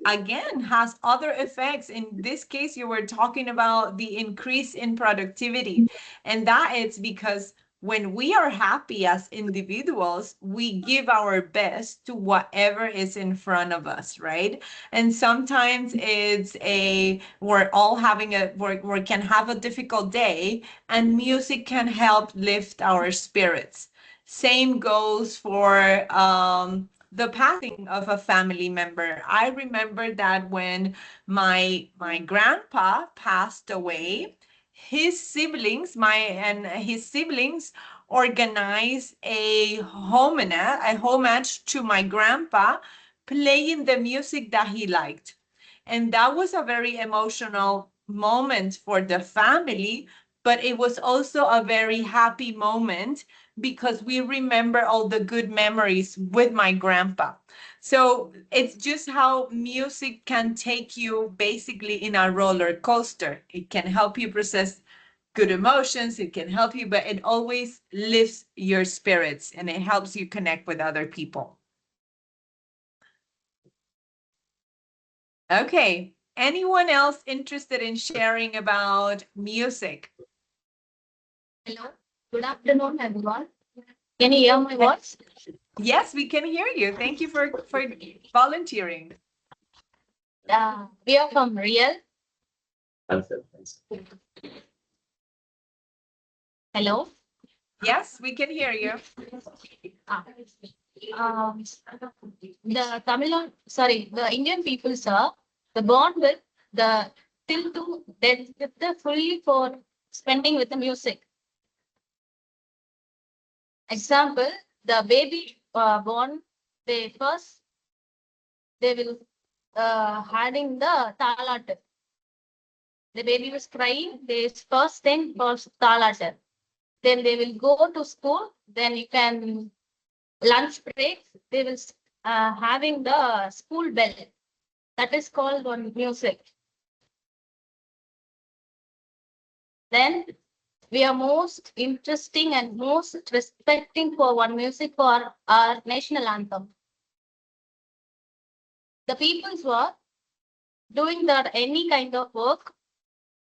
again, has other effects. In this case, you were talking about the increase in productivity. And that is because when we are happy as individuals, we give our best to whatever is in front of us, right? And sometimes we're all having we can have a difficult day, and music can help lift our spirits. Same goes for the passing of a family member. I remember that when my grandpa passed away, his siblings organized a homage to my grandpa, playing the music that he liked. And that was a very emotional moment for the family, but it was also a very happy moment because we remember all the good memories with my grandpa. So it's just how music can take you basically in a roller coaster. It can help you process good emotions, it can help you, but it always lifts your spirits and it helps you connect with other people. Okay, anyone else interested in sharing about music? Hello, good afternoon, everyone. Can you hear my voice? Yes, we can hear you. Thank you for volunteering. We are from Real. Hello. Yes, we can hear you. The Indian people, sir, the bond with the till to death with the fully for spending with the music. Example, the baby born, they will adding the talat. The baby was crying, they first thing was talat. Then they will go to school, then you can lunch break, they will having the school bell. That is called one music. Then we are most interesting and most respecting for one music for our national anthem. The people who are doing that any kind of work,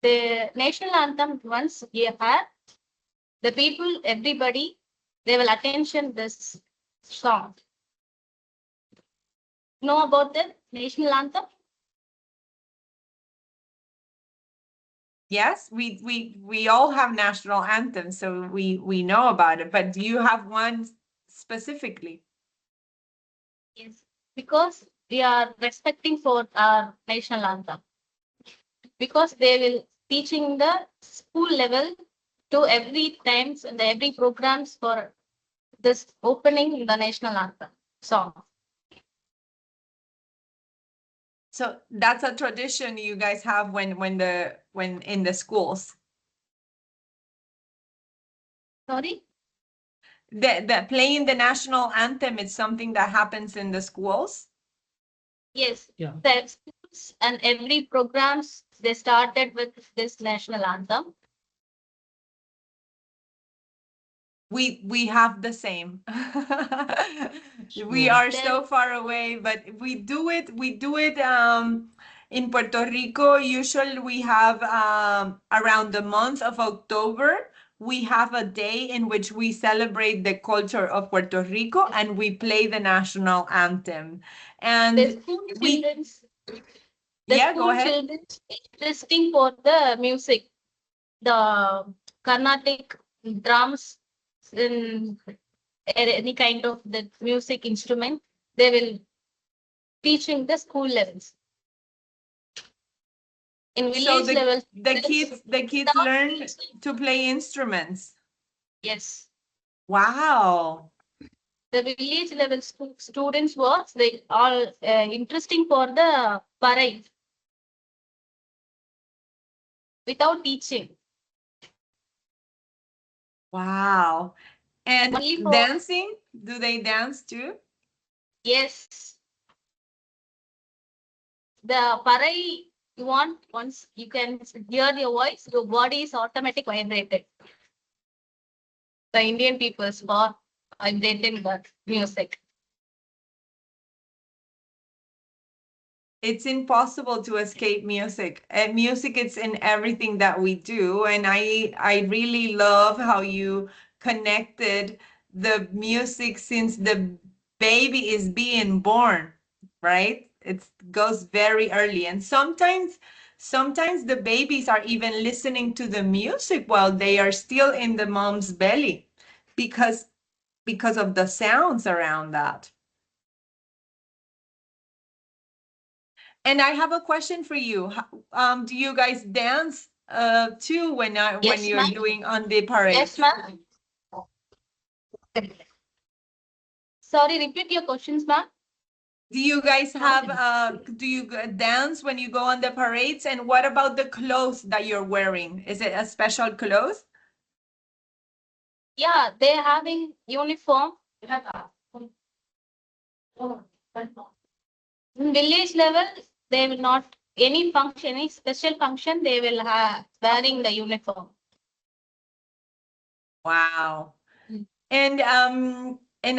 the national anthem once we have, the people, everybody, they will attention this song. Know about the national anthem? Yes, we all have national anthems, so we know about it. But do you have one specifically? Yes, because we are respecting for our national anthem. Because they will teaching the school level to every times and every programs for this opening the national anthem song. So that's a tradition you guys have when in the schools. Sorry? The playing the national anthem is something that happens in the schools. Yes. Yeah. The schools and every programs they started with this national anthem. We have the same. We are so far away, but we do it in Puerto Rico. Usually we have around the month of October, we have a day in which we celebrate the culture of Puerto Rico and we play the national anthem. And The school children's go ahead. children's interesting for the music, the Carnatic drums in any kind of the music instrument, they will teaching the school levels. In So village level, the kids learn to play instruments. Yes. Wow. The village level students works, they all interesting for the parade without teaching. Wow. And Only for dancing? Do they dance too? yes. The parade you want once you can hear your voice, your body is automatic vibrated. The Indian people's for vibrating the music. It's impossible to escape music. And music is in everything that we do. And I really love how you connected the music since the baby is being born, right? It goes very early. And sometimes the babies are even listening to the music while they are still in the mom's belly because of the sounds around that. And I have a question for you. Do you guys dance too when Yes, you're ma'am. doing on the parade? Yes, ma'am. Sorry, repeat your questions, ma'am. Do you guys have do you dance when you go on the parades? And what about the clothes that you're wearing? Is it a special clothes? Yeah, they're having uniform. In village level, they will not any function, any special function, they will have wearing the uniform. Wow. And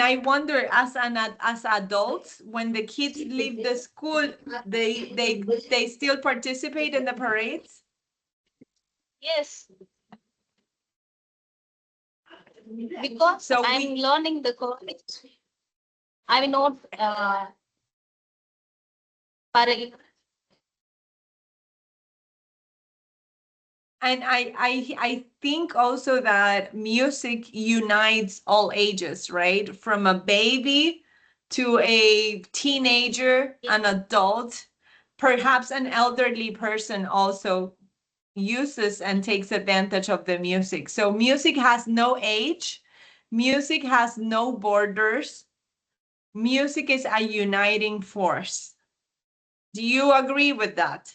I wonder as adults, when the kids leave the school, they still participate in the parades? Yes. Because So I'm learning the college. I will not parade. And I think also that music unites all ages, right? From a baby to a teenager, an adult, perhaps an elderly person also uses and takes advantage of the music. So music has no age, music has no borders. Music is a uniting force. Do you agree with that?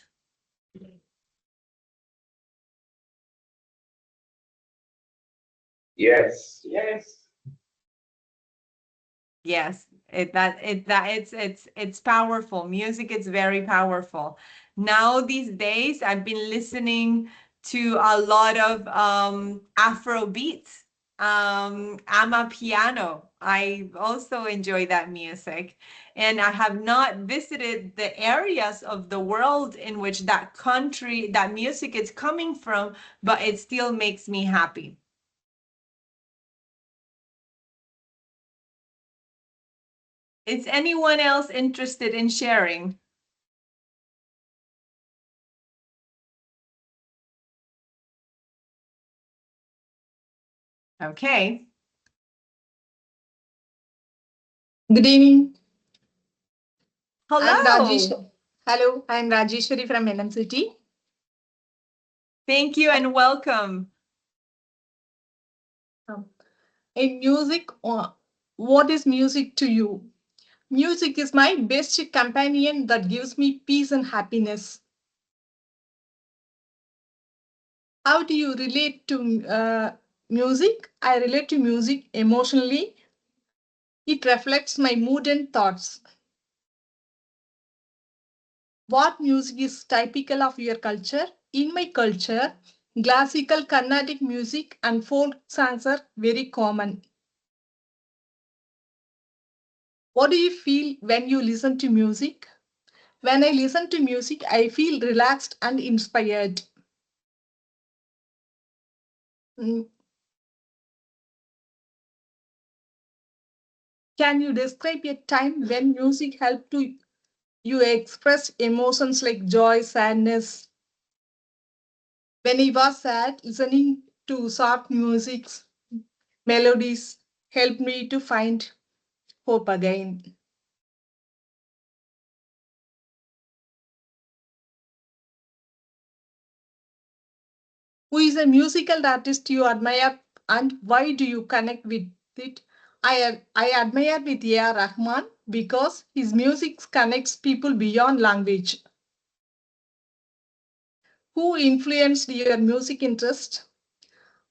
Yes. Yes, it's powerful. Music is very powerful. Now these days, I've been listening to a lot of Afro beats. I'm a piano. I also enjoy that music, and I have not visited the areas of the world in which that music is coming from, but it still makes me happy. Is anyone else interested in sharing? Okay. Good evening. Hello. Hello, I'm Rajeshwari from NMCT. Thank you and welcome. In music, what is music to you? Music is my best companion that gives me peace and happiness. How do you relate to music? I relate to music emotionally. It reflects my mood and thoughts. What music is typical of your culture? In my culture, classical Carnatic music and folk songs are very common. What do you feel when you listen to music? When I listen to music, I feel relaxed and inspired. Mm. Can you describe a time when music helped to you express emotions like joy, sadness? When I was sad, listening to soft music, melodies helped me to find hope again. Who is a musical artist you admire and why do you connect with it? I admire with A.R. Rahman because his music connects people beyond language. Who influenced your music interest?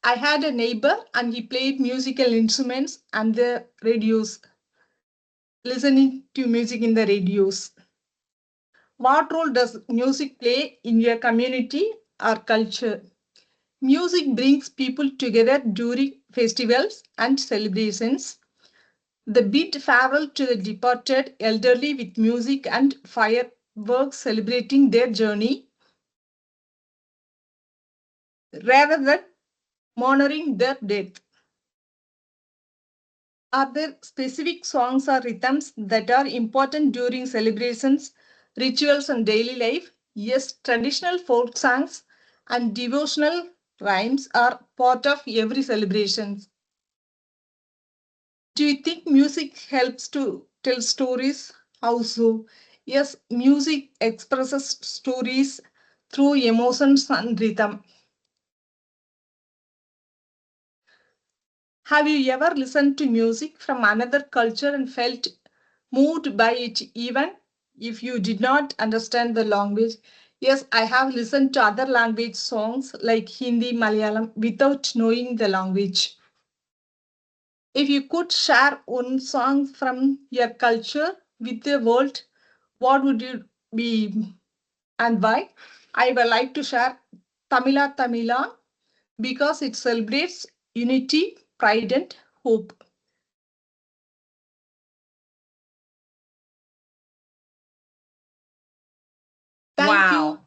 I had a neighbor and he played musical instruments and the radios, listening to music in the radios. What role does music play in your community or culture? Music brings people together during festivals and celebrations. The bid farewell to the departed elderly with music and fireworks celebrating their journey rather than mourning their death. Are there specific songs or rhythms that are important during celebrations, rituals, and daily life? Yes, traditional folk songs and devotional rhymes are part of every celebration. Do you think music helps to tell stories? How so? Yes, music expresses stories through emotions and rhythm. Have you ever listened to music from another culture and felt moved by it even if you did not understand the language? Yes, I have listened to other language songs like Hindi, Malayalam without knowing the language. If you could share one song from your culture with the world, what would it be and why? I would like to share Tamila Tamila because it celebrates unity, pride, and hope. Thank you.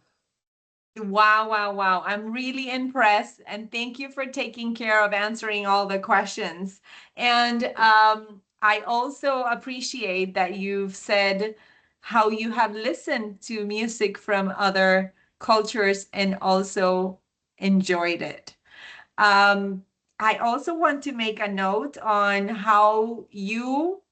Wow, wow, wow. I'm really impressed. And thank you for taking care of answering all the questions. And I also appreciate that you've said how you have listened to music from other cultures and also enjoyed it. I also want to make a note on how you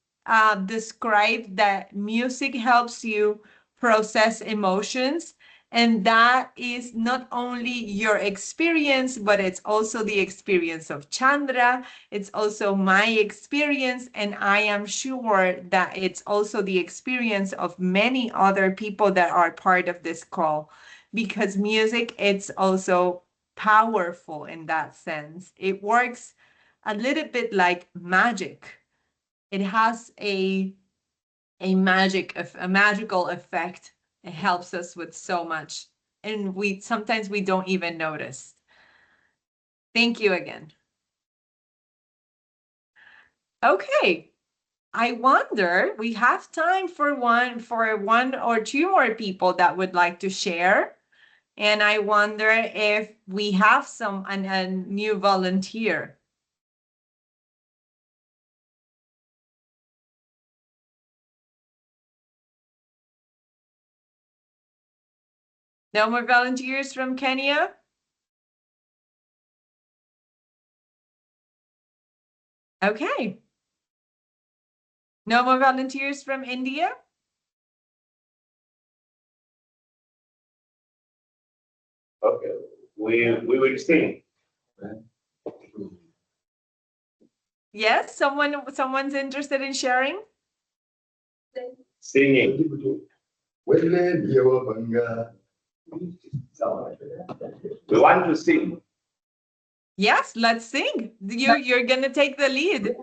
describe that music helps you process emotions. And that is not only your experience, but it's also the experience of Chandra. It's also my experience. And I am sure that it's also the experience of many other people that are part of this call. Because music, it's also powerful in that sense. It works a little bit like magic. It has a magical effect. It helps us with so much, and we sometimes we don't even notice. Thank you again. Okay. I wonder, we have time for one or two more people that would like to share. And I wonder if we have a new volunteer. No more volunteers from Kenya? Okay. No more volunteers from India? Okay, we will sing. Yes, someone's interested in sharing? Singing. Well, you banga. We want to sing. Yes, let's sing. You're gonna take the lead.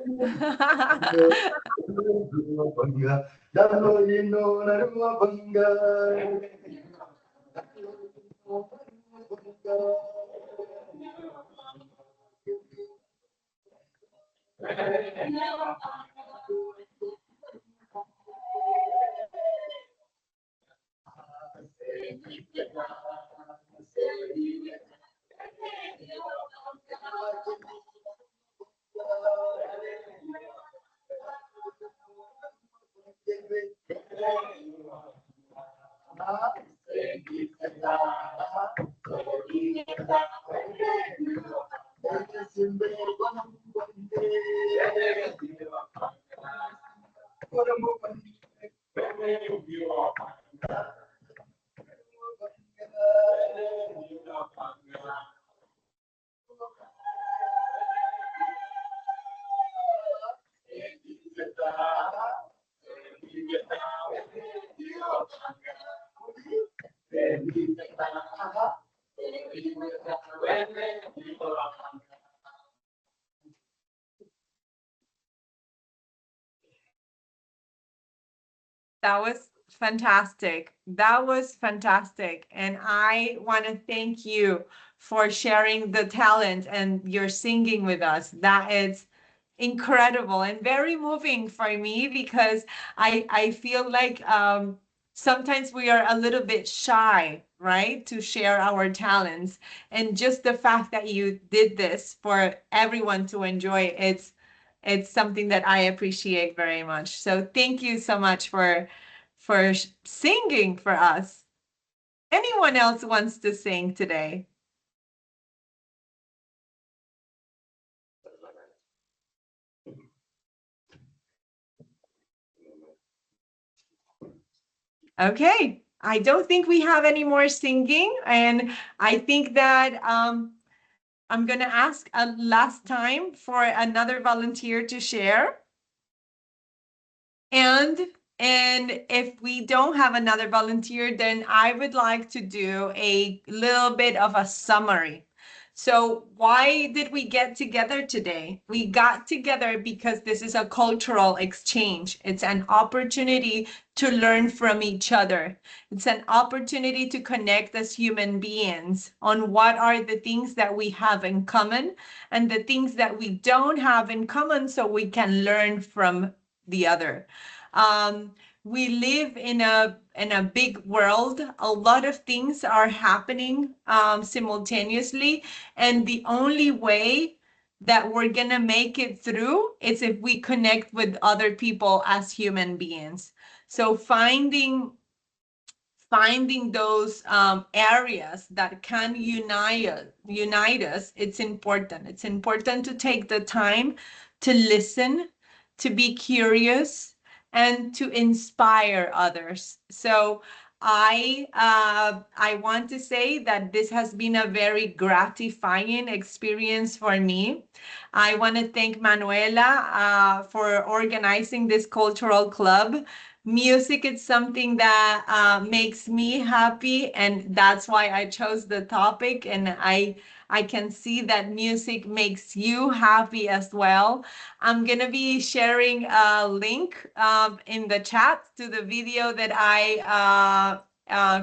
That was fantastic. That was fantastic. And I want to thank you for sharing the talent and your singing with us. That is incredible and very moving for me because I feel like sometimes we are a little bit shy, right, to share our talents. And just the fact that you did this for everyone to enjoy, it's something that I appreciate very much. So thank you so much for singing for us. Anyone else wants to sing today? Okay, I don't think we have any more singing, and I think that I'm gonna ask a last time for another volunteer to share. And if we don't have another volunteer, then I would like to do a little bit of a summary. So why did we get together today? We got together because this is a cultural exchange. It's an opportunity to learn from each other. It's an opportunity to connect as human beings on what are the things that we have in common and the things that we don't have in common so we can learn from the other. We live in a big world. A lot of things are happening simultaneously, and the only way that we're gonna make it through is if we connect with other people as human beings. So finding those areas that can unite us, it's important. It's important to take the time to listen, to be curious, and to inspire others. So I want to say that this has been a very gratifying experience for me. I want to thank Manuela for organizing this cultural club. Music is something that makes me happy, and that's why I chose the topic. And I can see that music makes you happy as well. I'm gonna be sharing a link in the chat to the video that I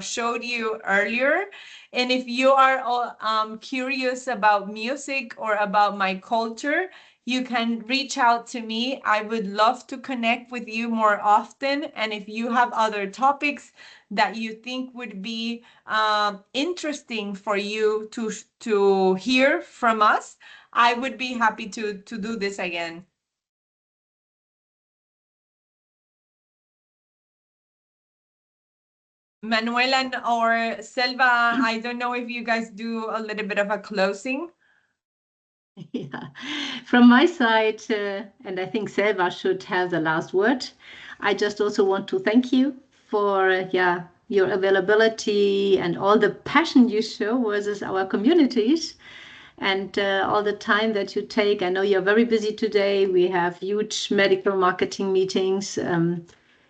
showed you earlier. And if you are curious about music or about my culture, you can reach out to me. I would love to connect with you more often. And if you have other topics that you think would be interesting for you to hear from us, I would be happy to do this again. Manuela or Selva, I don't know if you guys do a little bit of a closing. Yeah. From my side, and I think Selva should have the last word, I just also want to thank you for your availability and all the passion you show versus our communities and all the time that you take. I know you're very busy today. We have huge medical marketing meetings.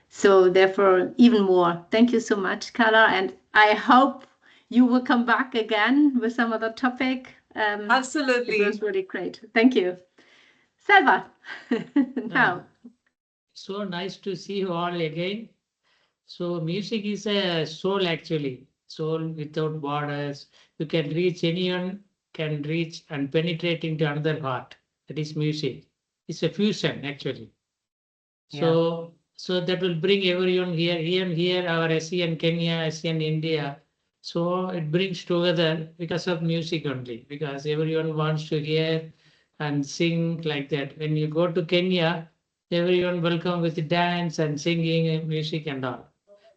So therefore, even more. Thank you so much, Carla. And I hope you will come back again with some other topic. Absolutely. It was really great. Thank you. Selva, now. So nice to see you all again. So music is a soul actually, soul without borders. You can reach anyone, can reach and penetrate into another heart. That is music. It's a fusion actually. So so that will bring everyone here, our SCN Kenya, SCN India. So it brings together because of music only, because everyone wants to hear and sing like that. When you go to Kenya, everyone welcome with dance and singing and music and all.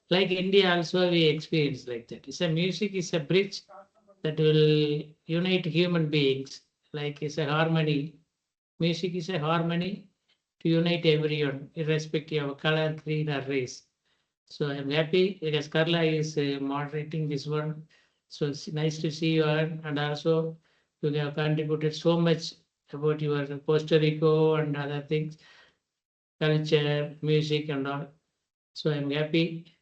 Like India also we experience like that. It's a music is a bridge that will unite human beings. Like it's a harmony. Music is a harmony to unite everyone, irrespective of color, creed, or race. So I'm happy because Carla is moderating this one. So it's nice to see you all, and also you have contributed so much about your Puerto Rico and other things, culture, music, and all. So I'm happy.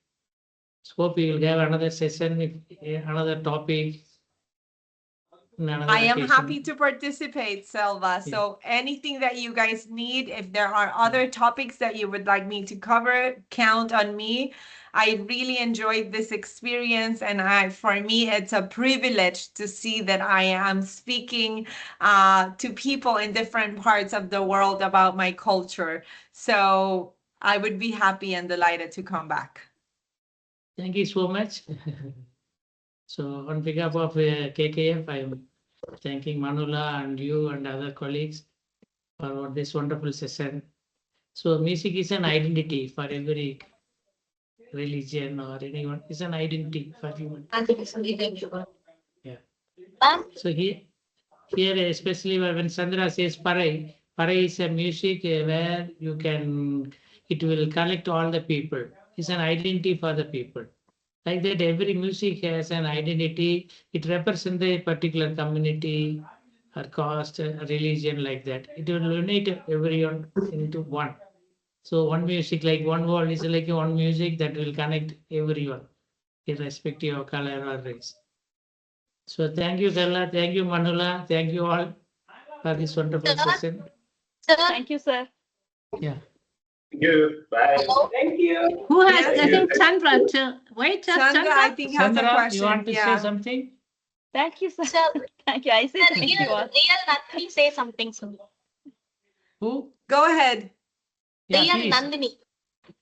Hope we will have another session, another topic. I am happy to participate, Selva. So anything that you guys need, if there are other topics that you would like me to cover, count on me. I really enjoyed this experience, and for me, it's a privilege to see that I am speaking to people in different parts of the world about my culture. So I would be happy and delighted to come back. Thank you so much. So on behalf of KKF, I am thanking Manula and you and other colleagues for this wonderful session. So music is an identity for every religion or anyone. It's an identity for human. Yeah. So here especially when Sandra says Parai, Parai is a music where it will collect all the people. It's an identity for the people. Like that, every music has an identity. It represents a particular community or caste, religion, like that. It will unite everyone into one. So one music, like one world, is like one music that will connect everyone, irrespective of color or race. So thank you, Carla. Thank you, Manula. Thank you all for this wonderful session. Thank you, sir. Yeah. Thank you. Bye. Thank you. Who has, I think Chandra, wait, just Sandra, I think, has a Sandra, question. you want to say something? Thank you, sir. Thank you. I say thank you all. Real Nandini say something soon. Who? Go ahead. Yeah, Real please. Nandini.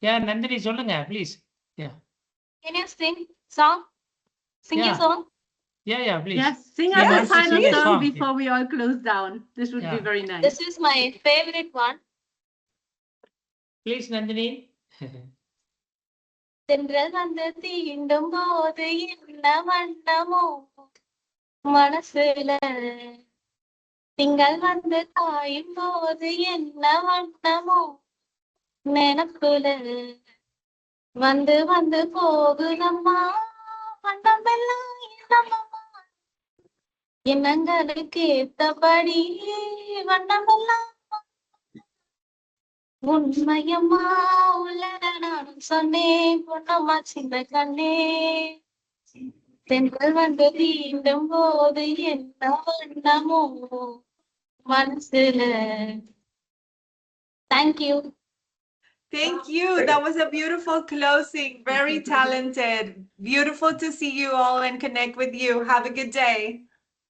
Yeah, Nandini, சொல்லுங்க, please. Yeah. Can you sing song? Sing a song? Yeah, please. Yes, sing You us a want to final sing a song song? before we all close down. This would be very nice. This is my favorite one. Please, Nandini. தென்றல் வந்து தீண்டும் போது என்ன வண்ணமோ மனசுல திங்கள் வந்து காயும் போது என்ன வண்ணமோ நினப்புல வந்து வந்து போகுதம்மா வண்ணமெல்லாம் என்னமம்மா எண்ணங்களுக்கு ஏத்தபடி வண்ணமெல்லாம் உண்மையம்மா உள்ளத நானும் சொன்னேன் பொன்னம்மா சின்ன கண்ணே தென்றல் வந்து தீண்டும் போது என்ன வண்ணமோ மனசுல. Thank you. Thank you. That was a beautiful closing. Very talented. Beautiful to see you all and connect with you. Have a good day.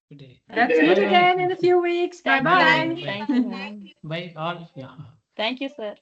Good day. Let's meet again in a few weeks. Bye-bye. Thank you, ma'am. Bye all. Yeah. Thank you, sir.